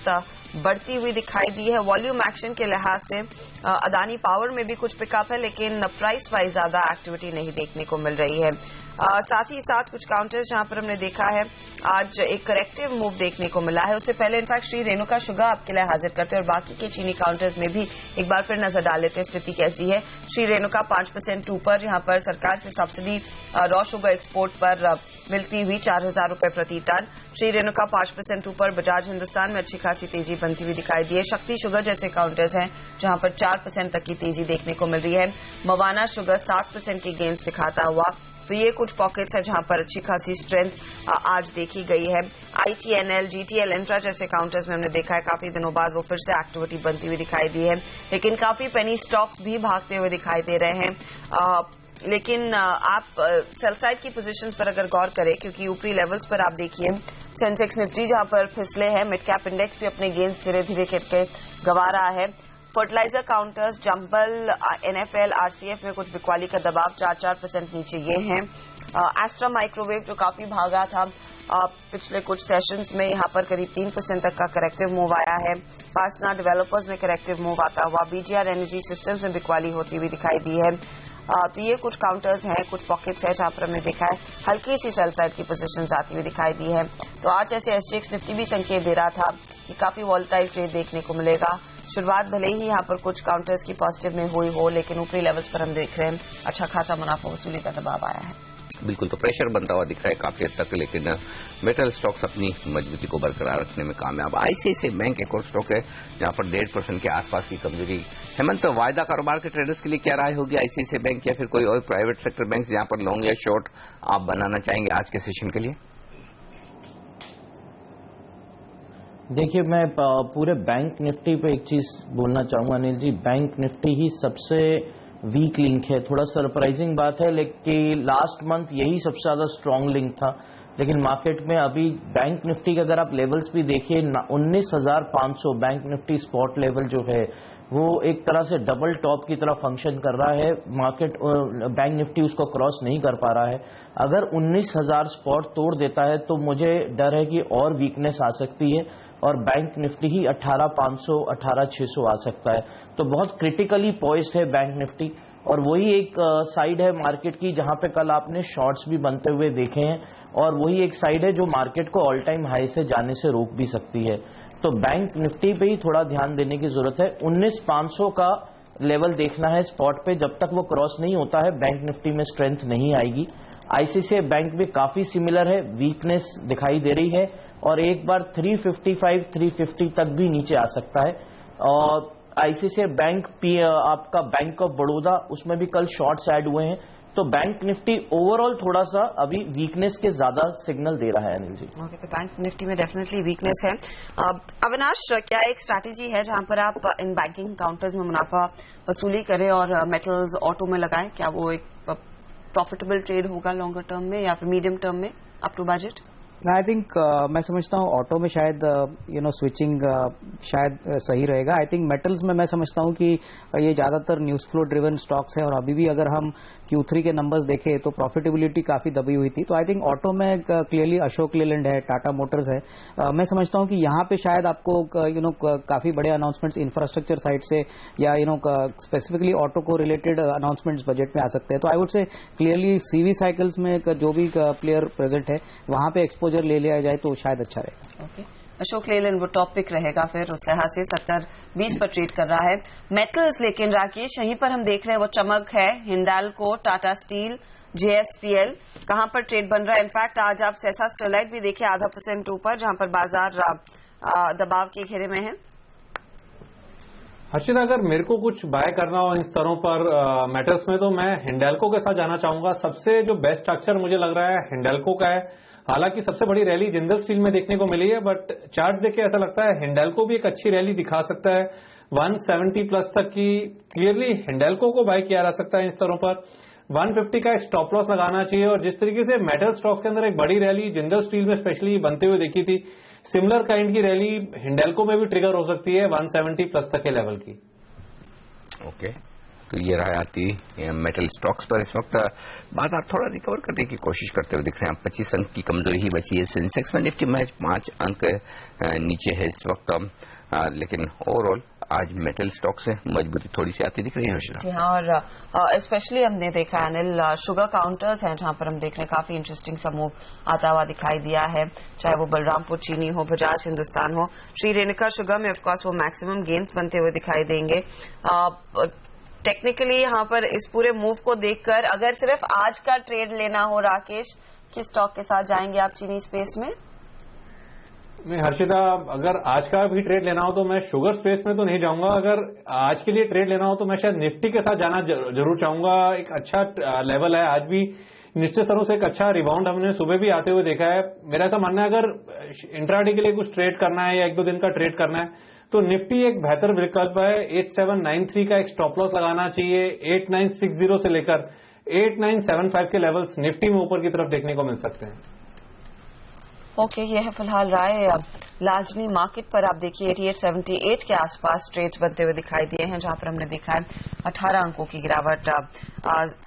बढ़ती हुई दिखाई दी है। वॉल्यूम एक्शन के लिहाज से अदानी पावर में भी कुछ पिकअप है, लेकिन प्राइस वाइज ज्यादा एक्टिविटी नहीं देखने को मिल रही है। साथ ही साथ कुछ काउंटर्स जहां पर हमने देखा है आज एक करेक्टिव मूव देखने को मिला है। उससे पहले इनफैक्ट श्री रेणुका शुगर आपके लिए हाजिर करते हैं और बाकी के चीनी काउंटर्स में भी एक बार फिर नजर डाल लेते हैं स्थिति कैसी है। श्री रेणुका 5% ऊपर, यहां पर सरकार से सब्सिडी रॉ शुगर एक्सपोर्ट पर मिलती हुई 4,000 रुपए प्रति टन। श्री रेणुका 5% ऊपर, बजाज हिंदुस्तान में अच्छी खासी तेजी बनती हुई दिखाई दी है। शक्ति शुगर जैसे काउंटर्स हैं जहां पर 4% तक की तेजी देखने को मिल रही है। मवाना शुगर 7% की गेंस दिखाता हुआ। तो ये कुछ पॉकेट्स है जहां पर अच्छी खासी स्ट्रेंथ आज देखी गई है। ITNL, GTL, इंफ्रा जैसे काउंटर्स में हमने देखा है काफी दिनों बाद वो फिर से एक्टिविटी बनती हुई दिखाई दी है, लेकिन काफी पेनी स्टॉक्स भी भागते हुए दिखाई दे रहे हैं। लेकिन आप सेल साइड की पोजीशंस पर अगर गौर करें, क्योंकि ऊपरी लेवल्स पर आप देखिए सेंसेक्स निफ्टी जहां पर फिसले हैं, मिड कैप इंडेक्स भी अपने गेंस धीरे धीरे करके गंवा रहा है। Fertiliser counters, Chambal, NFL, RCF में कुछ बिकवाली का दबाव 4% नीचे ये हैं। एस्ट्रा माइक्रोवेव जो काफी भागा था पिछले कुछ सेशंस में, यहां पर करीब 3% तक का करेक्टिव मूव आया है। पासना डेवलपर्स में करेक्टिव मूव आता हुआ, BGR एनर्जी सिस्टम्स में बिकवाली होती हुई दिखाई दी है। तो ये कुछ काउंटर्स हैं, कुछ पॉकेट्स है जहां पर हमने देखा है हल्की सी सेल साइड की पोजीशंस आती हुई दिखाई दी है। तो आज ऐसे SGX निफ्टी भी संकेत दे रहा था कि काफी वॉलेटाइल ट्रेड देखने को मिलेगा। शुरुआत भले ही यहां पर कुछ काउंटर्स की पॉजिटिव में हुई हो, लेकिन ऊपरी लेवल्स पर हम देख रहे हैं अच्छा खासा मुनाफा वसूली का दबाव आया है। बिल्कुल, तो प्रेशर बनता हुआ दिख रहा है काफी हद तक, लेकिन मेटल स्टॉक्स अपनी मजबूती को बरकरार रखने में कामयाब। आईसीआईसीआई बैंक एक और स्टॉक है जहां पर 1.5% के आसपास की कमजोरी। हेमंत, वायदा कारोबार के ट्रेडर्स के लिए क्या राय होगी आईसीआईसीआई बैंक या फिर कोई और प्राइवेट सेक्टर बैंक जहां पर लॉन्ग या शॉर्ट आप बनाना चाहेंगे आज के सेशन के लिए? देखिए, मैं पूरे बैंक निफ्टी पे एक चीज बोलना चाहूंगा अनिल जी। बैंक निफ्टी ही सबसे वीक लिंक है। थोड़ा सरप्राइजिंग बात है, लेकिन लास्ट मंथ यही सबसे ज्यादा स्ट्रांग लिंक था, लेकिन मार्केट में अभी बैंक निफ्टी के अगर आप लेवल्स भी देखिए 19,500 बैंक निफ्टी स्पॉट लेवल जो है वो एक तरह से डबल टॉप की तरह फंक्शन कर रहा है। मार्केट बैंक निफ्टी उसको क्रॉस नहीं कर पा रहा है। अगर 19,000 स्पॉट तोड़ देता है तो मुझे डर है कि और वीकनेस आ सकती है और बैंक निफ्टी ही 18,500 18,600 आ सकता है। तो बहुत क्रिटिकली पॉइज्ड है बैंक निफ्टी, और वही एक साइड है मार्केट की जहां पे कल आपने शॉर्ट्स भी बनते हुए देखे हैं, और वही एक साइड है जो मार्केट को ऑल टाइम हाई से जाने से रोक भी सकती है। तो बैंक निफ्टी पे ही थोड़ा ध्यान देने की जरूरत है। 19,500 का लेवल देखना है स्पॉट पे, जब तक वो क्रॉस नहीं होता है बैंक निफ्टी में स्ट्रेंथ नहीं आएगी। आईसीआईसीआई बैंक भी काफी सिमिलर है, वीकनेस दिखाई दे रही है और एक बार 355 350 तक भी नीचे आ सकता है। और आईसीआईसीआई बैंक आपका बैंक ऑफ बड़ौदा, उसमें भी कल शॉर्ट्स ऐड हुए हैं। तो बैंक निफ्टी ओवरऑल थोड़ा सा अभी वीकनेस के ज्यादा सिग्नल दे रहा है अनिल जी। ओके, तो बैंक निफ्टी में डेफिनेटली वीकनेस है। अविनाश, क्या एक स्ट्रैटेजी है जहां पर आप इन बैंकिंग काउंटर्स में मुनाफा वसूली करें और मेटल्स ऑटो में लगाएं? क्या वो एक प्रॉफिटेबल ट्रेड होगा लॉन्गर टर्म में या फिर मीडियम टर्म में up to budget? I think मैं समझता हूँ ऑटो में शायद स्विचिंग शायद सही रहेगा। आई थिंक मेटल्स में मैं समझता हूँ कि ये ज्यादातर न्यूज फ्लो ड्रिवन स्टॉक्स है और अभी भी अगर हम Q3 के नंबर्स देखें तो प्रॉफिटेबिलिटी काफी दबी हुई थी। तो आई थिंक ऑटो में क्लियरली अशोक लेलैंड है, टाटा मोटर्स है। मैं समझता हूँ कि यहाँ पे शायद आपको काफी बड़े अनाउंसमेंट्स इंफ्रास्ट्रक्चर साइड से या स्पेसिफिकली ऑटो को रिलेटेड अनाउंसमेंट्स बजट में आ सकते हैं। तो I would say clearly CV cycles में जो भी प्लेयर प्रेजेंट है वहां पे एक्सपोजर ले लिया जाए तो शायद अच्छा रहेगा। ओके, अशोक लेलैंड वो टॉपिक रहेगा फिर उस लिहाज से 70-20 पर ट्रेड कर रहा है। मेटल्स लेकिन राकेश यहीं पर हम देख रहे हैं वो चमक है। हिंडाल्को, टाटा स्टील, JSPL कहां पर ट्रेड बन रहा है? इनफैक्ट आज आप सेसा स्टरलाइट भी देखिए 0.5% ऊपर, जहां पर बाजार दबाव के घेरे में है। हर्षिता, अगर मेरे को कुछ बाय करना हो इन स्तरों पर मेटल्स में तो मैं हिंडाल्को के साथ जाना चाहूंगा। सबसे जो बेस्ट स्ट्रक्चर मुझे लग रहा है हिंडाल्को का है। हालांकि सबसे बड़ी रैली जिंदल स्टील में देखने को मिली है, बट चार्ट देख के ऐसा लगता है हिंडाल्को भी एक अच्छी रैली दिखा सकता है। 170 प्लस तक की क्लियरली हिंडाल्को को बाय किया जा सकता है इन स्तरों पर। 150 का एक स्टॉप लॉस लगाना चाहिए। और जिस तरीके से मेटल स्टॉक्स के अंदर एक बड़ी रैली जिंदल स्टील में स्पेशली बनते हुए देखी थी, सिमिलर काइंड की रैली हिंडाल्को में भी ट्रिगर हो सकती है 170 प्लस तक के लेवल की। ओके, तो ये रहा आती मेटल स्टॉक्स पर। इस वक्त बाजार थोड़ा रिकवर करने की कोशिश करते हुए दिख रहे हैं। 25 अंक की कमजोरी ही बची है सेंसेक्स में। निफ्टी मैच 5 अंक नीचे है इस वक्त, लेकिन ओवरऑल आज मेटल स्टॉक से मजबूती थोड़ी सी आती दिख रही है। जी हाँ, और स्पेशली हमने देखा अनिल शुगर काउंटर्स हैं जहां पर हम देख रहे हैं काफी इंटरेस्टिंग सा मूव आता हुआ दिखाई दिया है, चाहे वो बलरामपुर चीनी हो, बजाज हिंदुस्तान हो। श्री रेणुका शुगर में ऑफकोर्स वो मैक्सिमम गेन्स बनते हुए दिखाई देंगे। टेक्निकली यहाँ पर इस पूरे मूव को देखकर अगर सिर्फ आज का ट्रेड लेना हो राकेश, किस स्टॉक के साथ जाएंगे आप चीनी स्पेस में? मैं हर्षिता, अगर आज का भी ट्रेड लेना हो तो मैं शुगर स्पेस में तो नहीं जाऊंगा। अगर आज के लिए ट्रेड लेना हो तो मैं शायद निफ्टी के साथ जाना जरूर चाहूंगा। एक अच्छा लेवल है, आज भी निश्चित तरह से एक अच्छा रिबाउंड हमने सुबह भी आते हुए देखा है। मेरा ऐसा मानना है अगर इंट्राडे के लिए कुछ ट्रेड करना है या 1-2 दिन का ट्रेड करना है तो निफ्टी एक बेहतर विकल्प है। 8793 का एक स्टॉप लॉस लगाना चाहिए। 8960 से लेकर 8975 के लेवल्स निफ्टी में ऊपर की तरफ देखने को मिल सकते हैं। ओके, ये है फिलहाल राय लाजमी मार्केट पर। आप देखिए 8878 के आसपास ट्रेड्स बनते हुए दिखाई दिए हैं, जहां पर हमने देखा है 18 अंकों की गिरावट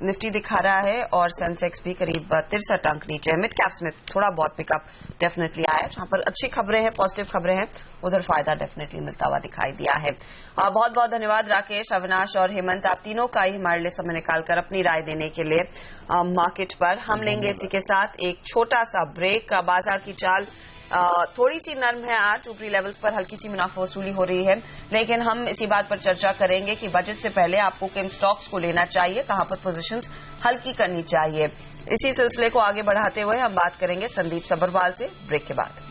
निफ्टी दिखा रहा है और सेंसेक्स भी करीब 63 अंक नीचे है। मिड कैप्स में थोड़ा बहुत पिकअप डेफिनेटली आया, जहां पर अच्छी खबरें हैं, पॉजिटिव खबरें हैं, उधर फायदा डेफिनेटली मिलता हुआ दिखाई दिया है। बहुत बहुत धन्यवाद राकेश, अविनाश और हेमंत, आप तीनों का ही हमारे लिए समय निकालकर अपनी राय देने के लिए मार्केट पर। हम लेंगे इसी के साथ एक छोटा सा ब्रेक। बाजार की चाल थोड़ी सी नरम है आज, ऊपरी लेवल्स पर हल्की सी मुनाफा वसूली हो रही है, लेकिन हम इसी बात पर चर्चा करेंगे कि बजट से पहले आपको किन स्टॉक्स को लेना चाहिए, कहां पर पोजीशंस हल्की करनी चाहिए। इसी सिलसिले को आगे बढ़ाते हुए हम बात करेंगे संदीप सब्बरवाल से ब्रेक के बाद।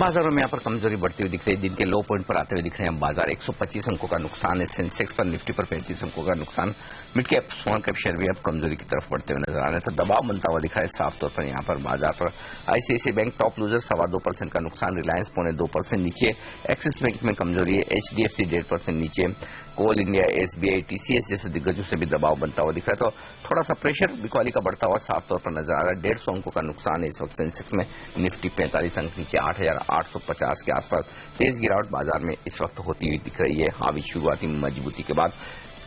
बाजारों में यहाँ पर कमजोरी बढ़ती हुई दिख रही है, दिन के लो पॉइंट पर आते हुए दिख रहे हैं बाजार। 125 अंकों का नुकसान है सेंसेक्स पर, निफ्टी पर 35 अंकों का नुकसान। Mid cap small cap share भी अब कमजोरी की तरफ बढ़ते हुए नजर आ रहे हैं, तो दबाव बनता हुआ दिख रहा है साफ तौर पर यहाँ पर बाजार पर। आईसीआईसीआई बैंक टॉप लूजर 2.25% का नुकसान, रिलायंस 0.25% नीचे, एक्सिस बैंक में कमजोरी है, एचडीएफसी 1.5% नीचे, कोल इंडिया, एसबीआई, टीसीएस जैसे दिग्गजों से भी दबाव बनता हुआ दिख रहा है, तो थोड़ा सा प्रेशर बिकवाली का बढ़ता हुआ साफ तौर पर नजर आ रहा है। 150 अंकों का नुकसान है इस वक्त सेंसेक्स में, निफ्टी 45 अंक नीचे 8,850 के आसपास। तेज गिरावट बाजार में इस वक्त होती हुई दिख रही है, हावी शुरुआती मजबूती के बाद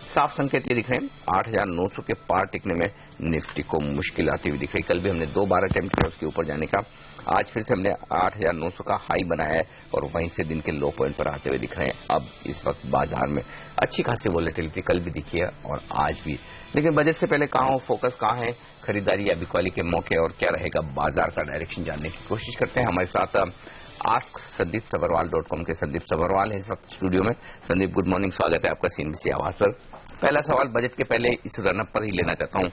साफ संकेत ये दिख रहे हैं 8,900 के पार टिकने में निफ्टी को मुश्किल आती हुई दिख रही। कल भी हमने 2 बार अटेम्प्ट किया उसके ऊपर जाने का, आज फिर से हमने 8,900 का हाई बनाया है और वहीं से दिन के लो पॉइंट पर आते हुए दिख रहे हैं। अब इस वक्त बाजार में अच्छी खासी वॉलेटिलिटी कल भी दिखी है और आज भी, लेकिन बजट से पहले कहाँ हो, फोकस कहाँ है, खरीदारी या बिकवाली के मौके और क्या रहेगा बाजार का डायरेक्शन जानने की कोशिश करते हैं। हमारे साथ आस्क संदीप सब्बरवाल.com के संदीप सब्बरवाल है इस वक्त स्टूडियो में। संदीप, गुड मॉर्निंग, स्वागत है आपका सीएनबीसी आवाज पर। पहला सवाल बजट के पहले इस रनअप पर ही लेना चाहता हूं।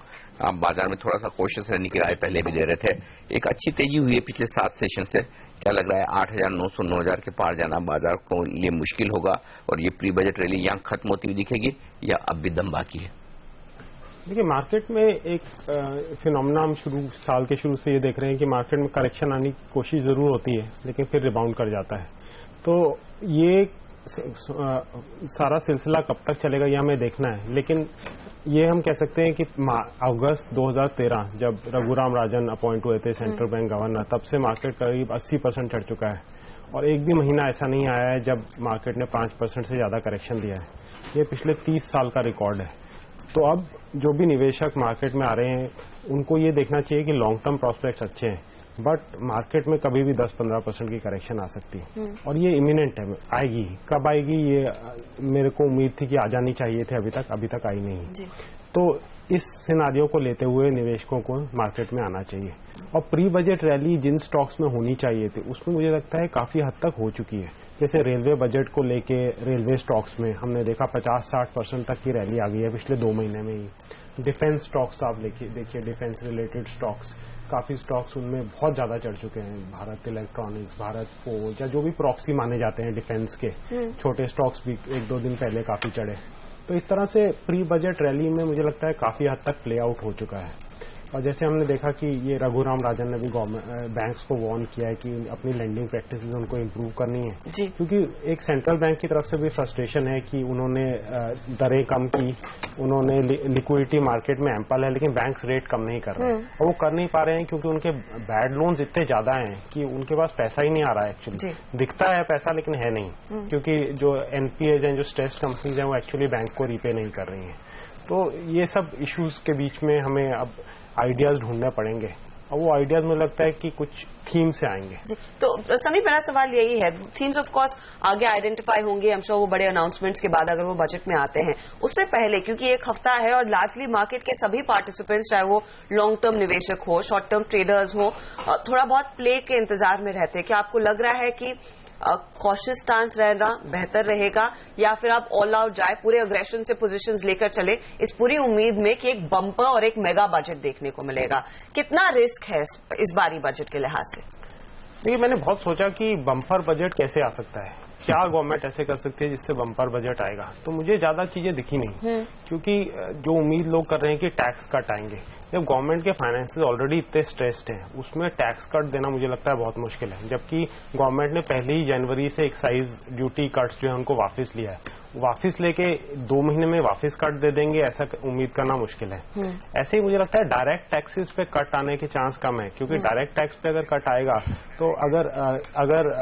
आप बाजार में थोड़ा सा कोशिश रहने की राय पहले भी दे रहे थे, एक अच्छी तेजी हुई है पिछले 7 सेशन से, क्या लग रहा है 8,900 9,000 के पार जाना बाजार को लिए मुश्किल होगा और ये प्री बजट रैली यहाँ खत्म होती हुई दिखेगी या अब भी दम बाकी है? देखिए, मार्केट में एक फिनोमेना हम साल के शुरू से ये देख रहे हैं कि मार्केट में करेक्शन आने की कोशिश जरूर होती है लेकिन फिर रिबाउंड कर जाता है। तो ये सारा सिलसिला कब तक चलेगा ये हमें देखना है, लेकिन ये हम कह सकते हैं कि अगस्त 2013 जब रघुराम राजन अपॉइंट हुए थे सेंट्रल बैंक गवर्नर, तब से मार्केट करीब 80% चढ़ चुका है और एक भी महीना ऐसा नहीं आया है जब मार्केट ने 5% से ज्यादा करेक्शन दिया है। ये पिछले 30 साल का रिकॉर्ड है। तो अब जो भी निवेशक मार्केट में आ रहे हैं उनको ये देखना चाहिए कि लॉन्ग टर्म प्रोस्पेक्ट्स अच्छे हैं, बट मार्केट में कभी भी 10-15% की करेक्शन आ सकती है और ये इमिनेंट है, आएगी। कब आएगी ये मेरे को उम्मीद थी कि आ जानी चाहिए थे, अभी तक आई नहीं। तो इस सिनारियो को लेते हुए निवेशकों को मार्केट में आना चाहिए और प्री बजट रैली जिन स्टॉक्स में होनी चाहिए थी उसमें मुझे लगता है काफी हद तक हो चुकी है। जैसे रेलवे बजट को लेके रेलवे स्टॉक्स में हमने देखा 50-60% तक की रैली आ गई है पिछले 2 महीने में ही। डिफेंस स्टॉक्स आप देखिए, डिफेंस रिलेटेड स्टॉक्स, काफी स्टॉक्स उनमें बहुत ज्यादा चढ़ चुके हैं। भारत इलेक्ट्रॉनिक्स, भारत फोर्ज या जो भी प्रॉक्सी माने जाते हैं डिफेंस के छोटे स्टॉक्स भी 1-2 दिन पहले काफी चढ़े। तो इस तरह से प्री बजट रैली में मुझे लगता है काफी हद तक प्ले आउट हो चुका है। और जैसे हमने देखा कि ये रघुराम राजन ने भी बैंक्स को वार्न किया है कि अपनी लेंडिंग प्रैक्टिसेस उनको इम्प्रूव करनी है, क्योंकि एक सेंट्रल बैंक की तरफ से भी फ्रस्ट्रेशन है कि उन्होंने दरें कम की, उन्होंने लिक्विडिटी मार्केट में एम्पल है लेकिन बैंक्स रेट कम नहीं कर रहे हैं और वो कर नहीं पा रहे हैं क्योंकि उनके बैड लोन्स इतने ज्यादा हैं कि उनके पास पैसा ही नहीं आ रहा है। एक्चुअली दिखता है पैसा लेकिन है नहीं, क्योंकि जो एनपीएज हैं, जो स्ट्रेस्ड कंपनीज हैं, वो एक्चुअली बैंक को रीपे नहीं कर रही हैं। तो ये सब इश्यूज के बीच में हमें अब आइडियाज ढूंढने पड़ेंगे और वो आइडियाज मुझे लगता है कि कुछ थीम से आएंगे। तो संदीप, मेरा सवाल यही है, थीम्स ऑफ कोर्स आगे आइडेंटिफाई होंगे, हम श्योर वो बड़े अनाउंसमेंट्स के बाद अगर वो बजट में आते हैं, उससे पहले क्योंकि एक हफ्ता है और लार्जली मार्केट के सभी पार्टिसिपेंट्स, चाहे वो लॉन्ग टर्म निवेशक हो, शॉर्ट टर्म ट्रेडर्स हो, थोड़ा बहुत प्ले के इंतजार में रहते हैं। क्या आपको लग रहा है कि कॉशियस स्टांस रहना बेहतर रहेगा या फिर आप ऑल आउट जाए, पूरे अग्रेशन से पोजीशंस लेकर चले इस पूरी उम्मीद में कि एक बम्पर और एक मेगा बजट देखने को मिलेगा? कितना रिस्क है इस बारी बजट के लिहाज से? देखिए, मैंने बहुत सोचा कि बम्पर बजट कैसे आ सकता है, क्या गवर्नमेंट ऐसे कर सकती है जिससे बम्पर बजट आएगा, तो मुझे ज्यादा चीजें दिखी नहीं, क्योंकि जो उम्मीद लोग कर रहे हैं कि टैक्स कट आएंगे जब गवर्नमेंट के फाइनेंसेस ऑलरेडी इतने स्ट्रेस्ड हैं, उसमें टैक्स कट देना मुझे लगता है बहुत मुश्किल है, जबकि गवर्नमेंट ने पहले ही जनवरी से एक्साइज ड्यूटी कट्स जो है उनको वापस लिया है। वापस लेके 2 महीने में वापस कट दे देंगे ऐसा उम्मीद करना मुश्किल है। ऐसे ही मुझे लगता है डायरेक्ट टैक्सेस पे कट आने के चांस कम है, क्योंकि डायरेक्ट टैक्स पे अगर कट आएगा तो अगर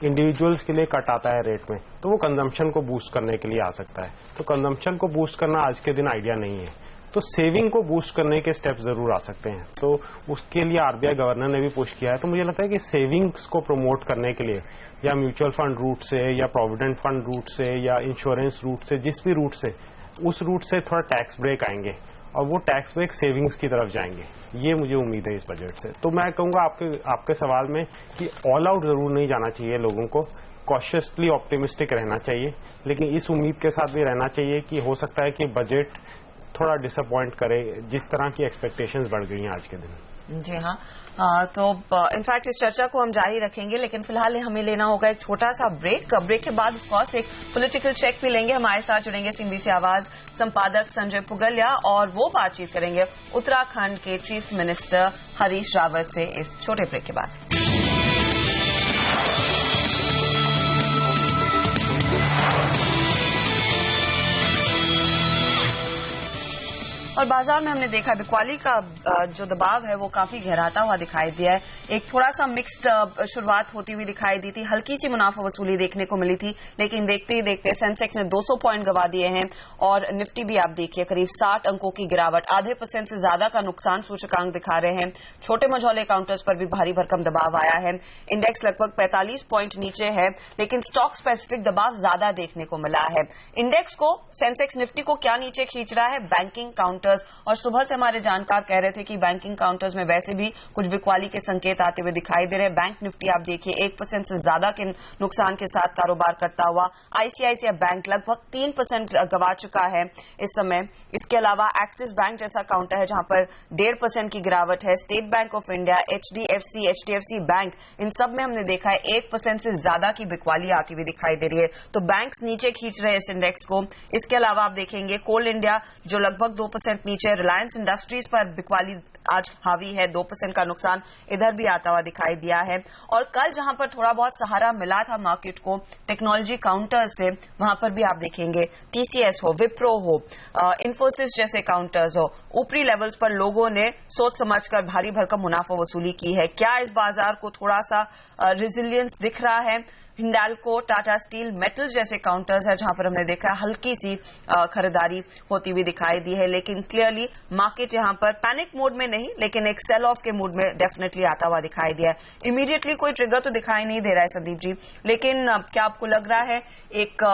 इंडिविजुअल्स के लिए कट आता है रेट में, तो वो कंजम्पशन को बूस्ट करने के लिए आ सकता है। तो कंजम्पशन को बूस्ट करना आज के दिन आइडिया नहीं है, तो सेविंग को बूस्ट करने के स्टेप जरूर आ सकते हैं। तो उसके लिए आरबीआई गवर्नर ने भी पुश किया है। तो मुझे लगता है कि सेविंग्स को प्रमोट करने के लिए या म्यूचुअल फंड रूट से या प्रोविडेंट फंड रूट से या इंश्योरेंस रूट से, जिस भी रूट से, उस रूट से थोड़ा टैक्स ब्रेक आएंगे और वो टैक्स ब्रेक सेविंग्स की तरफ जाएंगे। ये मुझे उम्मीद है इस बजट से। तो मैं कहूंगा आपके सवाल में कि ऑल आउट जरूर नहीं जाना चाहिए, लोगों को कॉशियसली ऑप्टिमिस्टिक रहना चाहिए, लेकिन इस उम्मीद के साथ भी रहना चाहिए कि हो सकता है कि बजट थोड़ा डिसअपॉइंट करे, जिस तरह की एक्सपेक्टेशंस बढ़ गई हैं आज के दिन। जी हाँ, तो इनफैक्ट इस चर्चा को हम जारी रखेंगे, लेकिन फिलहाल हमें लेना होगा एक छोटा सा ब्रेक। ब्रेक के बाद ऑफकोर्स एक पॉलिटिकल चेक भी लेंगे। हमारे साथ जुड़ेंगे सीबीसी आवाज संपादक संजय पुगलिया और वो बातचीत करेंगे उत्तराखंड के चीफ मिनिस्टर हरीश रावत से इस छोटे ब्रेक के बाद। और बाजार में हमने देखा बिकवाली का जो दबाव है वो काफी गहराता हुआ दिखाई दिया है। एक थोड़ा सा मिक्स्ड शुरुआत होती हुई दिखाई दी थी, हल्की सी मुनाफा वसूली देखने को मिली थी, लेकिन देखते ही देखते सेंसेक्स ने 200 पॉइंट गवा दिए हैं और निफ्टी भी आप देखिए करीब 60 अंकों की गिरावट, आधे % से ज्यादा का नुकसान सूचकांक दिखा रहे हैं। छोटे मझौले काउंटर्स पर भी भारी भरकम दबाव आया है। इंडेक्स लगभग 45 पॉइंट नीचे है, लेकिन स्टॉक स्पेसिफिक दबाव ज्यादा देखने को मिला है। इंडेक्स को, सेंसेक्स निफ्टी को क्या नीचे खींच रहा है? Banking counters. और सुबह से हमारे जानकार कह रहे थे कि बैंकिंग काउंटर्स में वैसे भी कुछ बिकवाली के संकेत आते हुए दिखाई दे रहे हैं। बैंक निफ्टी आप देखिए 1% से ज्यादा के नुकसान के साथ कारोबार करता हुआ। आईसीआईसीआई बैंक लगभग 3% गवा चुका है इस समय। इसके अलावा एक्सिस बैंक जैसा काउंटर है जहां पर 1.5% की गिरावट है। State Bank of India, HDFC bank, इन सब में हमने देखा है 1% से ज्यादा की बिकवाली आती हुई दिखाई दे रही है। तो बैंक्स नीचे खींच रहे हैं इस इंडेक्स को। इसके अलावा आप देखेंगे कोल इंडिया जो लगभग 2% नीचे, रिलायंस इंडस्ट्रीज पर बिकवाली आज हावी है, 2% का नुकसान इधर भी आता हुआ दिखाई दिया है। और कल जहां पर थोड़ा बहुत सहारा मिला था मार्केट को टेक्नोलॉजी काउंटर से, वहां पर भी आप देखेंगे टीसीएस हो, विप्रो हो, इन्फोसिस जैसे काउंटर्स हो, ऊपरी लेवल्स पर लोगों ने सोच समझकर भारी भरकम मुनाफा वसूली की है। क्या इस बाजार को थोड़ा सा रेजिलियंस दिख रहा है? हिंडाल्को, टाटा स्टील, मेटल्स जैसे काउंटर्स है जहां पर हमने देखा हल्की सी खरीदारी होती हुई दिखाई दी है, लेकिन क्लियरली मार्केट यहां पर पैनिक मोड में नहीं, लेकिन एक सेल ऑफ के मूड में डेफिनेटली आता हुआ दिखाई दिया है। इमीडिएटली कोई ट्रिगर तो दिखाई नहीं दे रहा है संदीप जी, लेकिन क्या आपको लग रहा है एक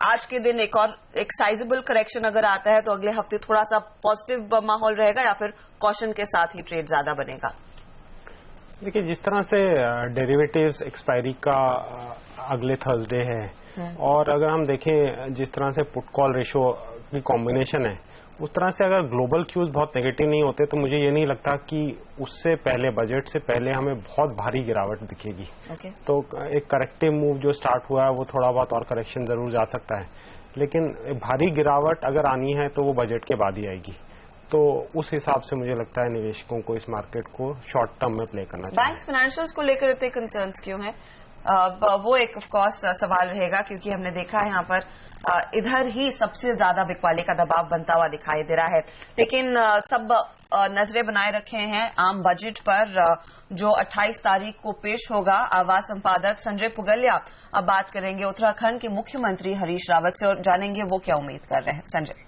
आज के दिन एक साइजेबल करेक्शन अगर आता है तो अगले हफ्ते थोड़ा सा पॉजिटिव माहौल रहेगा या फिर कॉशन के साथ ही ट्रेड ज्यादा बनेगा? देखिए, जिस तरह से डेरिवेटिव्स एक्सपायरी का अगले थर्सडे है और अगर हम देखें जिस तरह से पुट कॉल रेशो की कॉम्बिनेशन है, उस तरह से अगर ग्लोबल क्यूज बहुत नेगेटिव नहीं होते तो मुझे ये नहीं लगता कि उससे पहले, बजट से पहले हमें बहुत भारी गिरावट दिखेगी। तो एक करेक्टिव मूव जो स्टार्ट हुआ है वो थोड़ा बहुत और करेक्शन जरूर जा सकता है, लेकिन भारी गिरावट अगर आनी है तो वो बजट के बाद ही आएगी। तो उस हिसाब से मुझे लगता है निवेशकों को इस मार्केट को शॉर्ट टर्म में प्ले करना चाहिए। बैंक्स फाइनेंशियल्स को लेकर इतने कंसर्न्स क्यों हैं? वो एक ऑफ कोर्स सवाल रहेगा, क्योंकि हमने देखा है यहाँ पर इधर ही सबसे ज्यादा बिकवाली का दबाव बनता हुआ दिखाई दे रहा है। लेकिन सब नजरें बनाए रखे हैं आम बजट पर जो 28 तारीख को पेश होगा। आवाज संपादक संजय पुगलिया अब बात करेंगे उत्तराखंड के मुख्यमंत्री हरीश रावत से और जानेंगे वो क्या उम्मीद कर रहे हैं। संजय।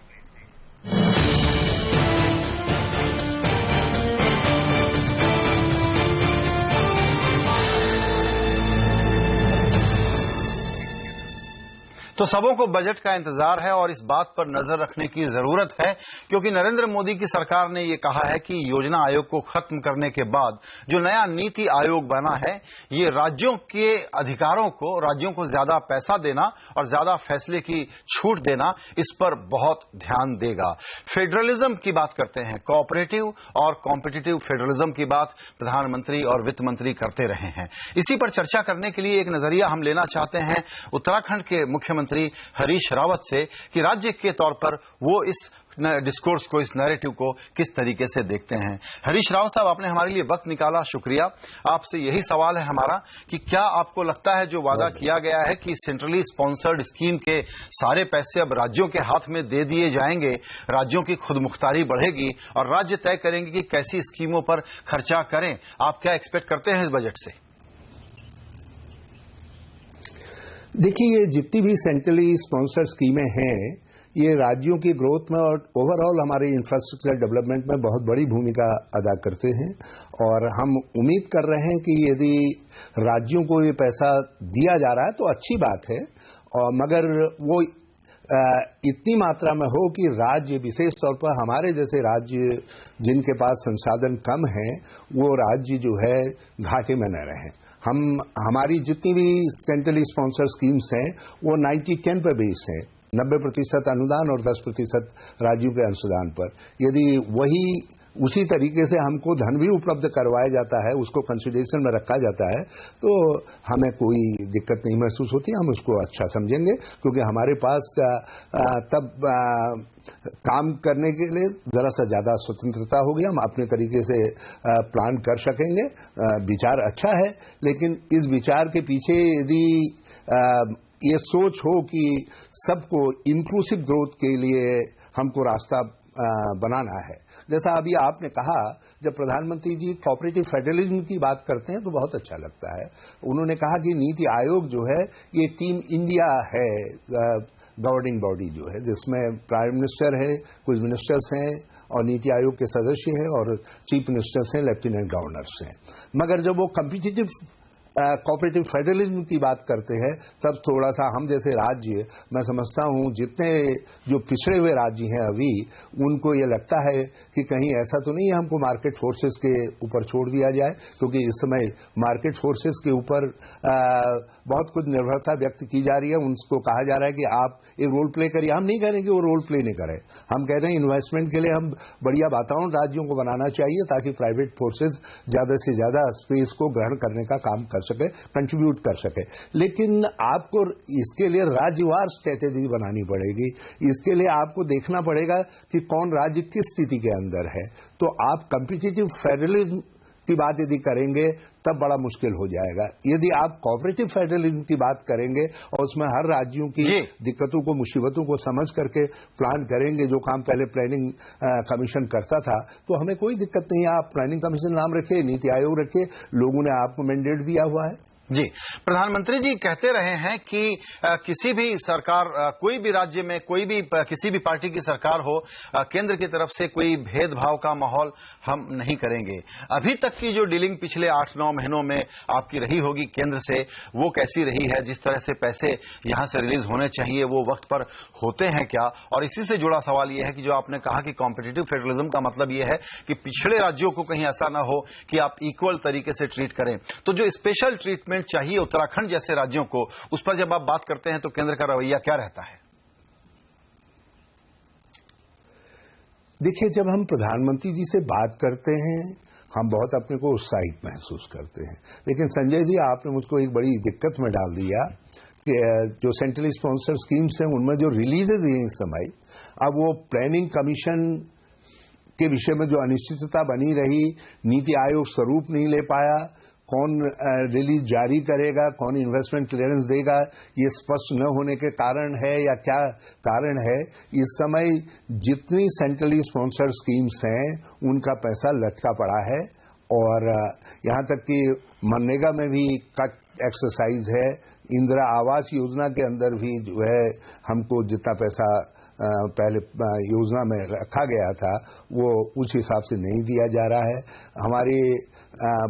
तो सबों को बजट का इंतजार है और इस बात पर नजर रखने की जरूरत है, क्योंकि नरेंद्र मोदी की सरकार ने ये कहा है कि योजना आयोग को खत्म करने के बाद जो नया नीति आयोग बना है, ये राज्यों के अधिकारों को, राज्यों को ज्यादा पैसा देना और ज्यादा फैसले की छूट देना, इस पर बहुत ध्यान देगा। फेडरलिज्म की बात करते हैं, कोऑपरेटिव और कॉम्पिटिटिव फेडरलिज्म की बात प्रधानमंत्री और वित्त मंत्री करते रहे हैं। इसी पर चर्चा करने के लिए एक नजरिया हम लेना चाहते हैं उत्तराखंड के मुख्यमंत्री हरीश रावत से कि राज्य के तौर पर वो इस डिस्कोर्स को, इस नैरेटिव को किस तरीके से देखते हैं। हरीश राव साहब, आपने हमारे लिए वक्त निकाला, शुक्रिया। आपसे यही सवाल है हमारा कि क्या आपको लगता है जो वादा किया गया है कि सेंट्रली स्पॉन्सर्ड स्कीम के सारे पैसे अब राज्यों के हाथ में दे दिए जाएंगे, राज्यों की खुदमुख्तारी बढ़ेगी और राज्य तय करेंगे कि कैसी स्कीमों पर खर्चा करें, आप क्या एक्सपेक्ट करते हैं इस बजट से? देखिए, ये जितनी भी सेंट्रली स्पॉन्सर्ड स्कीमें हैं, ये राज्यों की ग्रोथ में और ओवरऑल हमारे इंफ्रास्ट्रक्चर डेवलपमेंट में बहुत बड़ी भूमिका अदा करते हैं और हम उम्मीद कर रहे हैं कि यदि राज्यों को ये पैसा दिया जा रहा है तो अच्छी बात है, और मगर वो इतनी मात्रा में हो कि राज्य, विशेष तौर पर हमारे जैसे राज्य जिनके पास संसाधन कम हैं, वो राज्य जो है घाटे में न रहें। हमारी जितनी भी सेंट्रली स्पॉन्सर्ड स्कीम्स हैं वो 90-10 पर बेस हैं, 90% अनुदान और 10% राज्यों के अनुदान पर। यदि उसी तरीके से हमको धन भी उपलब्ध करवाया जाता है, उसको कंसिडरेशन में रखा जाता है, तो हमें कोई दिक्कत नहीं महसूस होती। हम उसको अच्छा समझेंगे क्योंकि हमारे पास तब काम करने के लिए जरा सा ज्यादा स्वतंत्रता होगी, हम अपने तरीके से प्लान कर सकेंगे। विचार अच्छा है, लेकिन इस विचार के पीछे यदि ये सोच हो कि सबको इंक्लूसिव ग्रोथ के लिए हमको रास्ता बनाना है। जैसा अभी आपने कहा, जब प्रधानमंत्री जी कोऑपरेटिव फेडरलिज्म की बात करते हैं तो बहुत अच्छा लगता है। उन्होंने कहा कि नीति आयोग जो है ये टीम इंडिया है, गवर्निंग बॉडी जो है, जिसमें प्राइम मिनिस्टर है, कुछ मिनिस्टर्स हैं और नीति आयोग के सदस्य हैं और चीफ मिनिस्टर्स हैं, लेफ्टिनेंट गवर्नर्स हैं। मगर जब वो कॉम्पिटिटिव कोऑपरेटिव फेडरलिज्म की बात करते हैं तब थोड़ा सा हम जैसे राज्य, मैं समझता हूं जितने जो पिछड़े हुए राज्य हैं अभी, उनको ये लगता है कि कहीं ऐसा तो नहीं है हमको मार्केट फोर्सेस के ऊपर छोड़ दिया जाए, क्योंकि इस समय मार्केट फोर्सेस के ऊपर बहुत कुछ निर्भरता व्यक्त की जा रही है। उनको कहा जा रहा है कि आप एक रोल प्ले करिए। हम नहीं कह रहे कि वो रोल प्ले नहीं करें, हम कह रहे हैं इन्वेस्टमेंट के लिए हम बढ़िया वातावरण राज्यों को बनाना चाहिए ताकि प्राइवेट फोर्सेस ज्यादा से ज्यादा स्पेस को ग्रहण करने का काम कर सके, कंट्रीब्यूट कर सके। लेकिन आपको इसके लिए राज्यवार स्ट्रेटेजी बनानी पड़ेगी। इसके लिए आपको देखना पड़ेगा कि कौन राज्य किस स्थिति के अंदर है। तो आप कॉम्पिटिटिव फेडरलिज्म की बात यदि करेंगे तब बड़ा मुश्किल हो जाएगा। यदि आप कोऑपरेटिव फेडरलिज्म की बात करेंगे और उसमें हर राज्यों की दिक्कतों को, मुसीबतों को समझ करके प्लान करेंगे, जो काम पहले प्लानिंग कमीशन करता था, तो हमें कोई दिक्कत नहीं है। आप प्लानिंग कमीशन नाम रखिए, नीति आयोग रखिए, लोगों ने आपको मैंडेट दिया हुआ है। जी, प्रधानमंत्री जी कहते रहे हैं कि किसी भी सरकार, कोई भी राज्य में कोई भी किसी भी पार्टी की सरकार हो, केंद्र की तरफ से कोई भेदभाव का माहौल हम नहीं करेंगे। अभी तक की जो डीलिंग पिछले 8-9 महीनों में आपकी रही होगी केंद्र से, वो कैसी रही है? जिस तरह से पैसे यहां से रिलीज होने चाहिए वो वक्त पर होते हैं क्या? और इसी से जुड़ा सवाल ये है कि जो आपने कहा कि कॉम्पिटिटिव फेडरलिज्म का मतलब ये है कि पिछड़े राज्यों को कहीं ऐसा ना हो कि आप इक्वल तरीके से ट्रीट करें, तो जो स्पेशल ट्रीटमेंट चाहिए उत्तराखंड जैसे राज्यों को, उस पर जब आप बात करते हैं तो केंद्र का रवैया क्या रहता है? देखिए, जब हम प्रधानमंत्री जी से बात करते हैं हम बहुत अपने को उत्साहित महसूस करते हैं, लेकिन संजय जी आपने मुझको एक बड़ी दिक्कत में डाल दिया कि जो सेंट्रली स्पॉन्सर्ड स्कीम्स हैं उनमें जो रिलीजेज हैं इस समय, अब वो प्लानिंग कमीशन के विषय में जो अनिश्चितता बनी रही, नीति आयोग स्वरूप नहीं ले पाया, कौन रिलीज जारी करेगा, कौन इन्वेस्टमेंट क्लियरेंस देगा, ये स्पष्ट न होने के कारण है या क्या कारण है। इस समय जितनी सेंट्रली स्पॉन्सर्ड स्कीम्स हैं उनका पैसा लटका पड़ा है और यहां तक कि मनरेगा में भी कट एक्सरसाइज है। इंदिरा आवास योजना के अंदर भी जो है हमको जितना पैसा पहले योजना में रखा गया था वो उस हिसाब से नहीं दिया जा रहा है। हमारी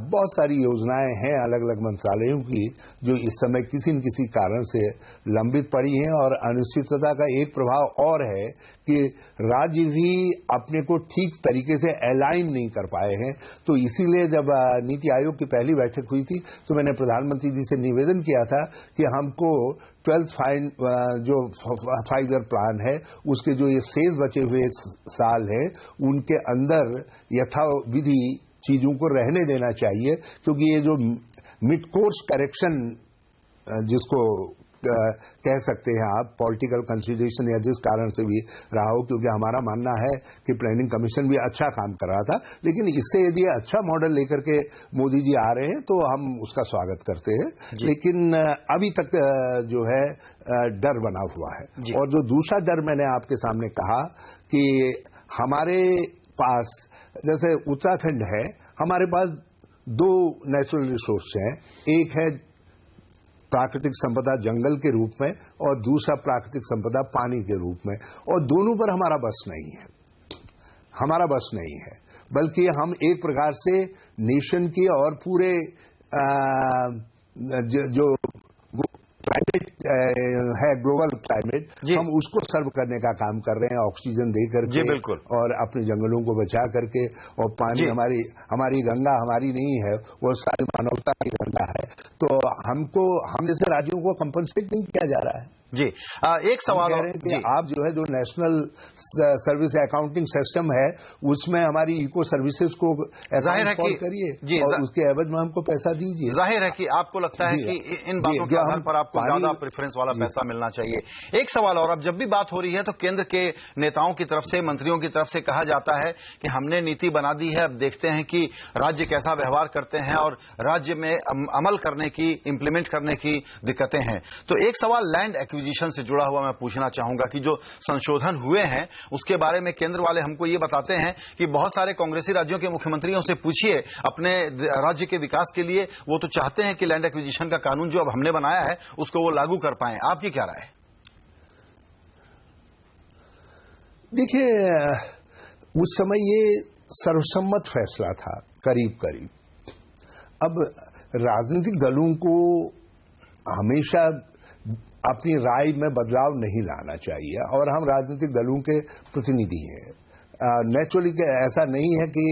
बहुत सारी योजनाएं हैं अलग अलग मंत्रालयों की जो इस समय किसी न किसी कारण से लंबित पड़ी हैं और अनिश्चितता का एक प्रभाव और है कि राज्य भी अपने को ठीक तरीके से अलाइन नहीं कर पाए हैं। तो इसीलिए जब नीति आयोग की पहली बैठक हुई थी तो मैंने प्रधानमंत्री जी से निवेदन किया था कि हमको 12th जो 5 ईयर प्लान है उसके जो ये शेष बचे हुए साल हैं उनके अंदर यथाविधि चीजों को रहने देना चाहिए, क्योंकि ये जो मिड कोर्स करेक्शन जिसको कह सकते हैं आप, पॉलिटिकल कंसिडरेशन या जिस कारण से भी रहा हो, क्योंकि हमारा मानना है कि प्लानिंग कमीशन भी अच्छा काम कर रहा था, लेकिन इससे यदि अच्छा मॉडल लेकर के मोदी जी आ रहे हैं तो हम उसका स्वागत करते हैं। लेकिन अभी तक जो है डर बना हुआ है। और जो दूसरा डर मैंने आपके सामने कहा कि हमारे पास जैसे उत्तराखंड है, हमारे पास 2 नेचुरल रिसोर्स हैं, एक है प्राकृतिक संपदा जंगल के रूप में और दूसरा प्राकृतिक संपदा पानी के रूप में, और दोनों पर हमारा बस नहीं है, हमारा बस नहीं है, बल्कि हम एक प्रकार से नेशन की और पूरे जो क्लाइमेट है, ग्लोबल क्लाइमेट, हम उसको सर्व करने का काम कर रहे हैं, ऑक्सीजन दे करके बिल्कुल, और अपने जंगलों को बचा करके। और पानी हमारी गंगा हमारी नहीं है, वो सारी मानवता की गंगा है। तो हम जैसे राज्यों को कंपनसेट नहीं किया जा रहा है। जी, एक सवाल कह रहे हैं कि आप जो है जो नेशनल सर्विस अकाउंटिंग सिस्टम है उसमें हमारी इको सर्विसेज को अकाउंट करिए और उसके एवज में हमको पैसा दीजिए। जाहिर है कि आपको लगता है कि इन बातों के आधार पर आपको ज्यादा प्रेफरेंस वाला पैसा मिलना चाहिए। एक सवाल और, अब जब भी बात हो रही है तो केंद्र के नेताओं की तरफ से, मंत्रियों की तरफ से कहा जाता है कि हमने नीति बना दी है, अब देखते हैं कि राज्य कैसा व्यवहार करते हैं और राज्य में अमल करने की, इंप्लीमेंट करने की दिक्कतें हैं। तो एक सवाल लैंड एक्विजिशन से जुड़ा हुआ मैं पूछना चाहूंगा कि जो संशोधन हुए हैं उसके बारे में केंद्र वाले हमको ये बताते हैं कि बहुत सारे कांग्रेसी राज्यों के मुख्यमंत्रियों से पूछिए अपने राज्य के विकास के लिए, वो तो चाहते हैं कि लैंड एक्विजिशन का कानून जो अब हमने बनाया है उसको वो लागू कर पाएं। आपकी क्या राय है? देखिए, उस समय ये सर्वसम्मत फैसला था करीब करीब। अब राजनीतिक दलों को हमेशा अपनी राय में बदलाव नहीं लाना चाहिए और हम राजनीतिक दलों के प्रतिनिधि हैं। नेचुरली ऐसा नहीं है कि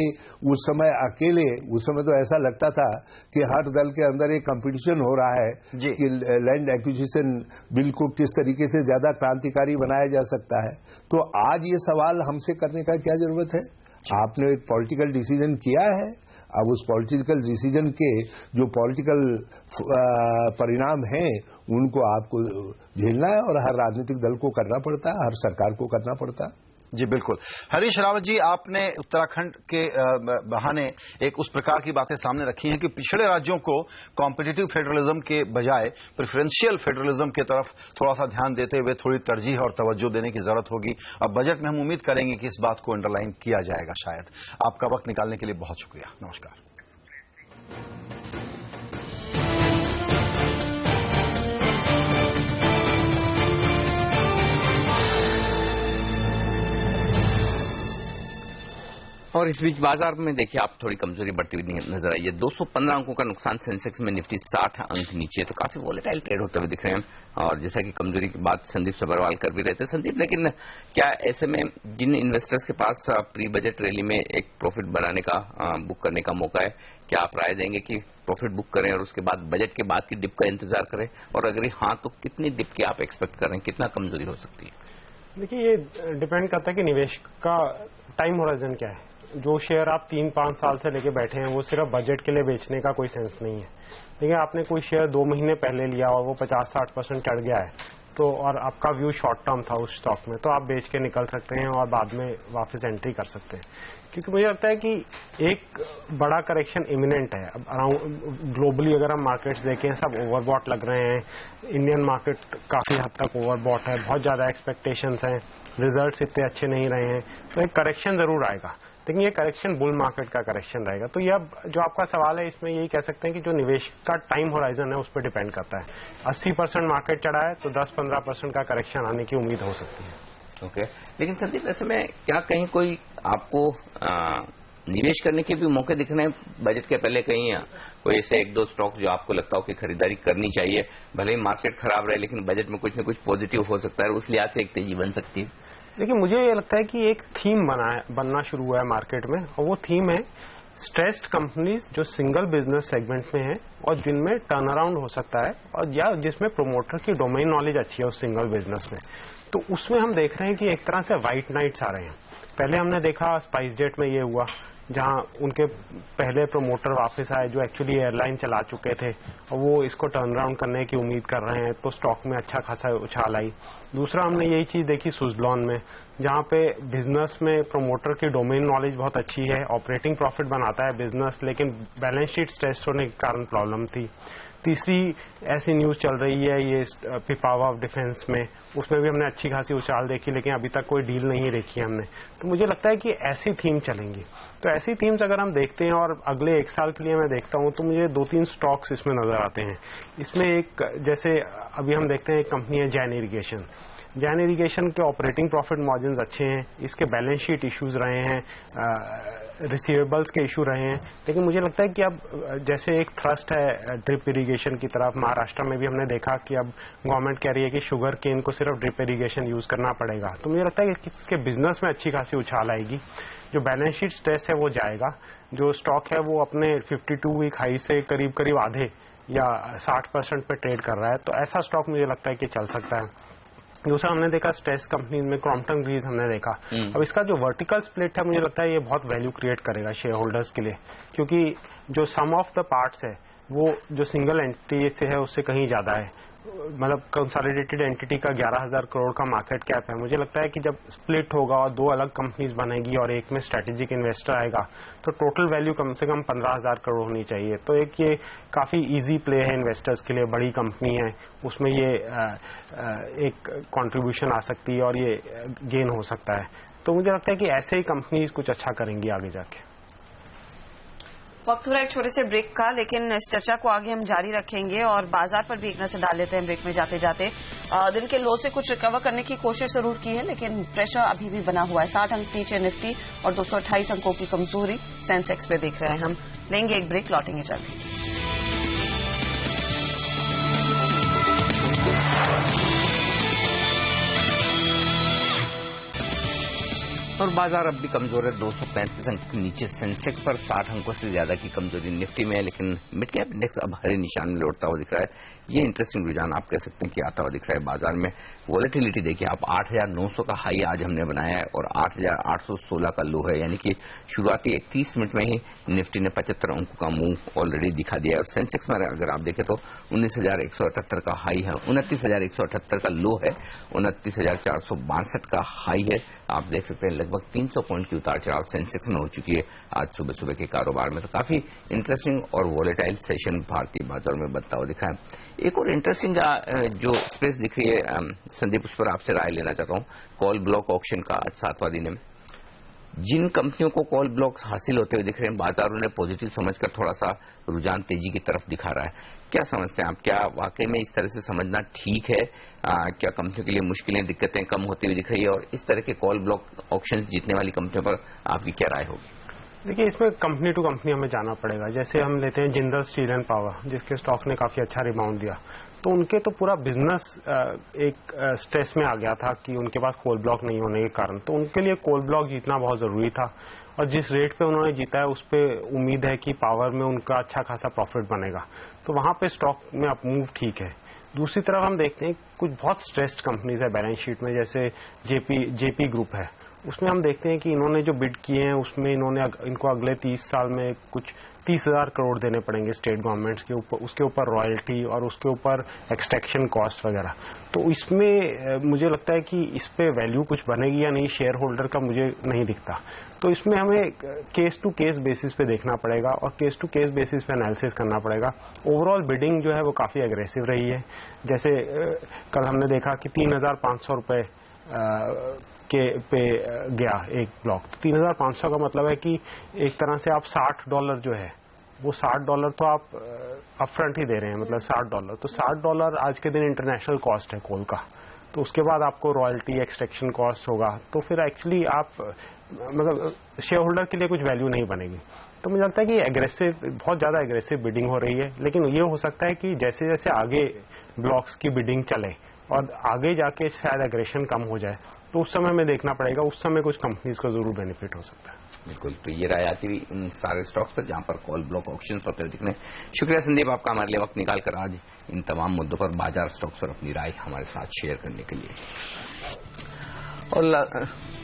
उस समय तो ऐसा लगता था कि हर दल के अंदर एक कंपटीशन हो रहा है कि लैंड एक्विजिशन बिल को किस तरीके से ज्यादा क्रांतिकारी बनाया जा सकता है। तो आज ये सवाल हमसे करने का क्या जरूरत है? आपने एक पॉलिटिकल डिसीजन किया है, अब उस पॉलिटिकल डिसीजन के जो पॉलिटिकल परिणाम हैं उनको आपको झेलना है और हर राजनीतिक दल को करना पड़ता है, हर सरकार को करना पड़ता है। जी बिल्कुल। हरीश रावत जी, आपने उत्तराखंड के बहाने एक उस प्रकार की बातें सामने रखी हैं कि पिछड़े राज्यों को कॉम्पिटिटिव फेडरलिज्म के बजाय प्रेफरेंशियल फेडरलिज्म की तरफ थोड़ा सा ध्यान देते हुए थोड़ी तरजीह और तवज्जो देने की जरूरत होगी। अब बजट में हम उम्मीद करेंगे कि इस बात को अंडरलाइन किया जाएगा शायद। आपका वक्त निकालने के लिए बहुत शुक्रिया। नमस्कार। और इस बीच बाजार में देखिए आप थोड़ी कमजोरी बढ़ती हुई नजर आई है। 215 अंकों का नुकसान, सेंसेक्स में, निफ्टी 60 अंक नीचे, तो काफी वोलेटाइल ट्रेड होते हुए दिख रहे हैं। और जैसा कि कमजोरी की बात संदीप सब्रवाल कर भी रहे थे। संदीप, लेकिन क्या ऐसे में जिन इन्वेस्टर्स के पास प्री बजट रैली में एक प्रॉफिट बनाने का, बुक करने का मौका है, क्या आप राय देंगे कि प्रॉफिट बुक करें और उसके बाद बजट के बाद की डिप का इंतजार करें? और अगर हाँ तो कितनी डिप की आप एक्सपेक्ट करें, कितना कमजोरी हो सकती है? देखिए, ये डिपेंड करता है कि निवेश का टाइम होराइजन क्या है। जो शेयर आप 3-5 साल से लेके बैठे हैं वो सिर्फ बजट के लिए बेचने का कोई सेंस नहीं है। देखिए, आपने कोई शेयर 2 महीने पहले लिया और वो 50-60% चढ़ गया है तो, और आपका व्यू शॉर्ट टर्म था उस स्टॉक में, तो आप बेच के निकल सकते हैं और बाद में वापस एंट्री कर सकते हैं। क्योंकि मुझे लगता है कि एक बड़ा करेक्शन इमिनेंट है। अब अराउंड ग्लोबली अगर हम मार्केट्स देखें, सब ओवरबॉट लग रहे हैं। इंडियन मार्केट काफी हद तक ओवरबॉट है, बहुत ज्यादा एक्सपेक्टेशंस हैं, रिजल्ट्स इतने अच्छे नहीं रहे हैं, तो एक करेक्शन जरूर आएगा। लेकिन ये करेक्शन बुल मार्केट का करेक्शन रहेगा। तो यह जो आपका सवाल है इसमें यही कह सकते हैं कि जो निवेश का टाइम होराइजन है उस पर डिपेंड करता है। 80% मार्केट चढ़ा है तो 10-15% का करेक्शन आने की उम्मीद हो सकती है। ओके, लेकिन संदीप, ऐसे में क्या कहीं कोई आपको निवेश करने के भी मौके दिख रहे हैं बजट के पहले? कहीं कोई ऐसे 1-2 स्टॉक जो आपको लगता हो कि खरीदारी करनी चाहिए, भले ही मार्केट खराब रहे लेकिन बजट में कुछ न कुछ पॉजिटिव हो सकता है, उस लिहाज से एक तेजी बन सकती है? देखिए, मुझे ये लगता है कि एक थीम बनना शुरू हुआ है मार्केट में, और वो थीम है स्ट्रेस्ड कंपनीज जो सिंगल बिजनेस सेगमेंट में है और जिनमें टर्न अराउंड हो सकता है, और या जिसमें प्रोमोटर की डोमेन नॉलेज अच्छी है उस सिंगल बिजनेस में। तो उसमें हम देख रहे हैं कि एक तरह से व्हाइट नाइट्स आ रहे हैं। पहले हमने देखा स्पाइस जेट में ये हुआ, जहां उनके पहले प्रमोटर वापस आए जो एक्चुअली एयरलाइन चला चुके थे और वो इसको टर्न अराउंड करने की उम्मीद कर रहे हैं, तो स्टॉक में अच्छा खासा उछाल आई। दूसरा हमने यही चीज देखी सुजलॉन में, जहां पे बिजनेस में प्रमोटर की डोमेन नॉलेज बहुत अच्छी है, ऑपरेटिंग प्रॉफिट बनाता है बिजनेस, लेकिन बैलेंस शीट स्ट्रेस होने के कारण प्रॉब्लम थी। तीसरी ऐसी न्यूज चल रही है ये पिपावा ऑफ डिफेंस में, उसमें भी हमने अच्छी खासी उछाल देखी, लेकिन अभी तक कोई डील नहीं देखी हमने। तो मुझे लगता है कि ऐसी थीम चलेंगी। तो ऐसी थीम्स अगर हम देखते हैं और अगले 1 साल के लिए मैं देखता हूं, तो मुझे 2-3 स्टॉक्स इसमें नजर आते हैं। इसमें एक, जैसे अभी हम देखते हैं एक कंपनी है जैन इरिगेशन। जैन इरिगेशन के ऑपरेटिंग प्रॉफिट मार्जिन अच्छे हैं, इसके बैलेंस शीट इश्यूज रहे हैं, रिसीवेबल्स के इशू रहे हैं, लेकिन मुझे लगता है कि अब जैसे एक थ्रस्ट है ड्रिप इरिगेशन की तरफ, महाराष्ट्र में भी हमने देखा कि अब गवर्नमेंट कह रही है कि शुगर केन को सिर्फ ड्रिप इरिगेशन यूज करना पड़ेगा। तो मुझे लगता है कि इसके बिजनेस में अच्छी खासी उछाल आएगी, जो बैलेंस शीट स्ट्रेस है वो जाएगा, जो स्टॉक है वो अपने 52 वीक हाई से करीब करीब आधे या 60% पे ट्रेड कर रहा है, तो ऐसा स्टॉक मुझे लगता है कि चल सकता है। दूसरा हमने देखा स्ट्रेस कंपनी में क्रॉम्पटन ग्रीव्स हमने देखा। अब इसका जो वर्टिकल स्प्लिट है मुझे लगता है ये बहुत वैल्यू क्रिएट करेगा शेयर होल्डर्स के लिए, क्योंकि जो सम ऑफ द पार्ट्स है वो जो सिंगल एंटिटी से है उससे कहीं ज्यादा है। मतलब कंसोलिडेटेड एंटिटी का 11,000 करोड़ का मार्केट कैप है। मुझे लगता है कि जब स्प्लिट होगा और 2 अलग कंपनीज बनेगी और एक में स्ट्रेटेजिक इन्वेस्टर आएगा, तो टोटल वैल्यू कम से कम 15,000 करोड़ होनी चाहिए। तो एक ये काफी इजी प्ले है इन्वेस्टर्स के लिए, बड़ी कंपनी है, उसमें ये एक कंट्रीब्यूशन आ सकती है और ये गेन हो सकता है। तो मुझे लगता है कि ऐसे ही कंपनीज कुछ अच्छा करेंगी आगे जाके। वक्त हो रहा है एक छोटे से ब्रेक का, लेकिन इस चर्चा को आगे हम जारी रखेंगे और बाजार पर भी एक नजर डाल लेते हैं ब्रेक में जाते जाते। दिन के लो से कुछ रिकवर करने की कोशिश जरूर की है, लेकिन प्रेशर अभी भी बना हुआ है। 60 अंक नीचे निफ्टी और 228 अंकों की कमजोरी सेंसेक्स पे देख रहे हैं हम। लेंगे एक ब्रेक, लौटेंगे जल्दी। और बाजार अब भी कमजोर है, 235 अंक के नीचे सेंसेक्स पर 60 अंकों से ज्यादा की कमजोरी निफ्टी में है, लेकिन मिड कैप इंडेक्स अब हरे निशान में लौटता हुआ दिख रहा है। ये इंटरेस्टिंग रुझान आप कह सकते हैं कि आता हुआ दिख रहा है बाजार में। वॉलेटिलिटी देखिए आप, 8,900 का हाई आज हमने बनाया है और 8,816 का लो है, यानी कि शुरुआती 31 मिनट में ही निफ्टी ने 75 अंकों का मूव ऑलरेडी दिखा दिया है। और सेंसेक्स में अगर आप देखें तो 19,178 का हाई है, 29,178 का लो है, 29,462 का हाई है। आप देख सकते हैं लगभग 300 पॉइंट की उतार चढ़ाव सेंसेक्स में हो चुकी है आज सुबह सुबह के कारोबार में। तो काफी इंटरेस्टिंग और वॉलेटाइल सेशन भारतीय बाजार में बनता हुआ दिखा है। एक और इंटरेस्टिंग जो स्पेस दिख रही है संदीप, उस पर आपसे राय लेना चाहता हूँ। कॉल ब्लॉक ऑक्शन का आज 7वां दिन है। जिन कंपनियों को कॉल ब्लॉक्स हासिल होते हुए दिख रहे हैं, बाजार उन्हें पॉजिटिव समझकर थोड़ा सा रुझान तेजी की तरफ दिखा रहा है। क्या समझते हैं आप, क्या वाकई में इस तरह से समझना ठीक है? क्या कंपनियों के लिए मुश्किलें, दिक्कतें कम होती हुई दिख रही है? और इस तरह के कॉल ब्लॉक ऑक्शन जीतने वाली कंपनियों पर आपकी क्या राय होगी? देखिए, इसमें कंपनी टू कंपनी हमें जाना पड़ेगा। जैसे हम लेते हैं जिंदल स्टील एंड पावर, जिसके स्टॉक ने काफी अच्छा रिबाउंड दिया, तो उनके तो पूरा बिजनेस एक स्ट्रेस में आ गया था कि उनके पास कोल ब्लॉक नहीं होने के कारण। तो उनके लिए कोल ब्लॉक जीतना बहुत जरूरी था और जिस रेट पे उन्होंने जीता है उस पर उम्मीद है कि पावर में उनका अच्छा खासा प्रॉफिट बनेगा। तो वहां पे स्टॉक में अप मूव ठीक है। दूसरी तरफ हम देखते हैं कुछ बहुत स्ट्रेस्ड कंपनीज है बैलेंस शीट में, जैसे जेपी ग्रुप है। उसमें हम देखते हैं कि इन्होंने जो बिड किए हैं उसमें इनको अगले 30 साल में कुछ 30,000 करोड़ देने पड़ेंगे स्टेट गवर्नमेंट्स के ऊपर, उसके ऊपर रॉयल्टी और उसके ऊपर एक्सट्रैक्शन कॉस्ट वगैरह। तो इसमें मुझे लगता है कि इस पे वैल्यू कुछ बनेगी या नहीं शेयर होल्डर का मुझे नहीं दिखता। तो इसमें हमें केस टू केस बेसिस पे देखना पड़ेगा और केस टू केस बेसिस पे एनालिसिस करना पड़ेगा। ओवरऑल बिडिंग जो है वो काफी एग्रेसिव रही है। जैसे कल हमने देखा कि 3,500 रुपए पे गया एक ब्लॉक। तो 3,500 का मतलब है कि एक तरह से आप $60 जो है वो $60 तो आप अपफ्रंट ही दे रहे हैं, मतलब $60। तो $60 आज के दिन इंटरनेशनल कॉस्ट है कोल का। तो उसके बाद आपको रॉयल्टी एक्सट्रैक्शन कॉस्ट होगा, तो फिर एक्चुअली आप मतलब शेयर होल्डर के लिए कुछ वैल्यू नहीं बनेगी। तो मुझे लगता है कि एग्रेसिव, बहुत ज्यादा एग्रेसिव बिडिंग हो रही है। लेकिन ये हो सकता है कि जैसे जैसे आगे ब्लॉक्स की बिडिंग चले और आगे जाके शायद एग्रेशन कम हो जाए, तो उस समय में देखना पड़ेगा। उस समय कुछ कंपनीज का जरूर बेनिफिट हो सकता है। बिल्कुल, तो ये राय आती हुई इन सारे स्टॉक्स पर जहां पर कॉल ब्लॉक ऑक्शन होते दिखने। शुक्रिया संदीप आपका हमारे लिए वक्त निकाल कर आज इन तमाम मुद्दों पर, बाजार स्टॉक्स पर अपनी राय हमारे साथ शेयर करने के लिए। और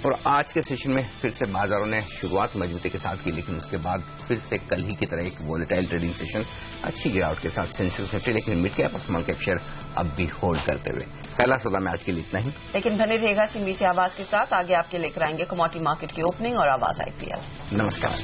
और आज के सेशन में फिर से बाजारों ने शुरुआत मजबूती के साथ की, लेकिन उसके बाद फिर से कल ही की तरह एक वोलेटाइल ट्रेडिंग सेशन अच्छी गिरावट के साथ सेंसेक्स निफ्टी, लेकिन मिड कैप और स्मॉल कैप शेयर अब भी होल्ड करते हुए। पहला सौदा में आज के लिए इतना ही, लेकिन बने रहेगा CNBC आवाज के साथ। आगे आपके लेकर आएंगे कमोडिटी मार्केट की ओपनिंग और आवाज IPL। नमस्कार।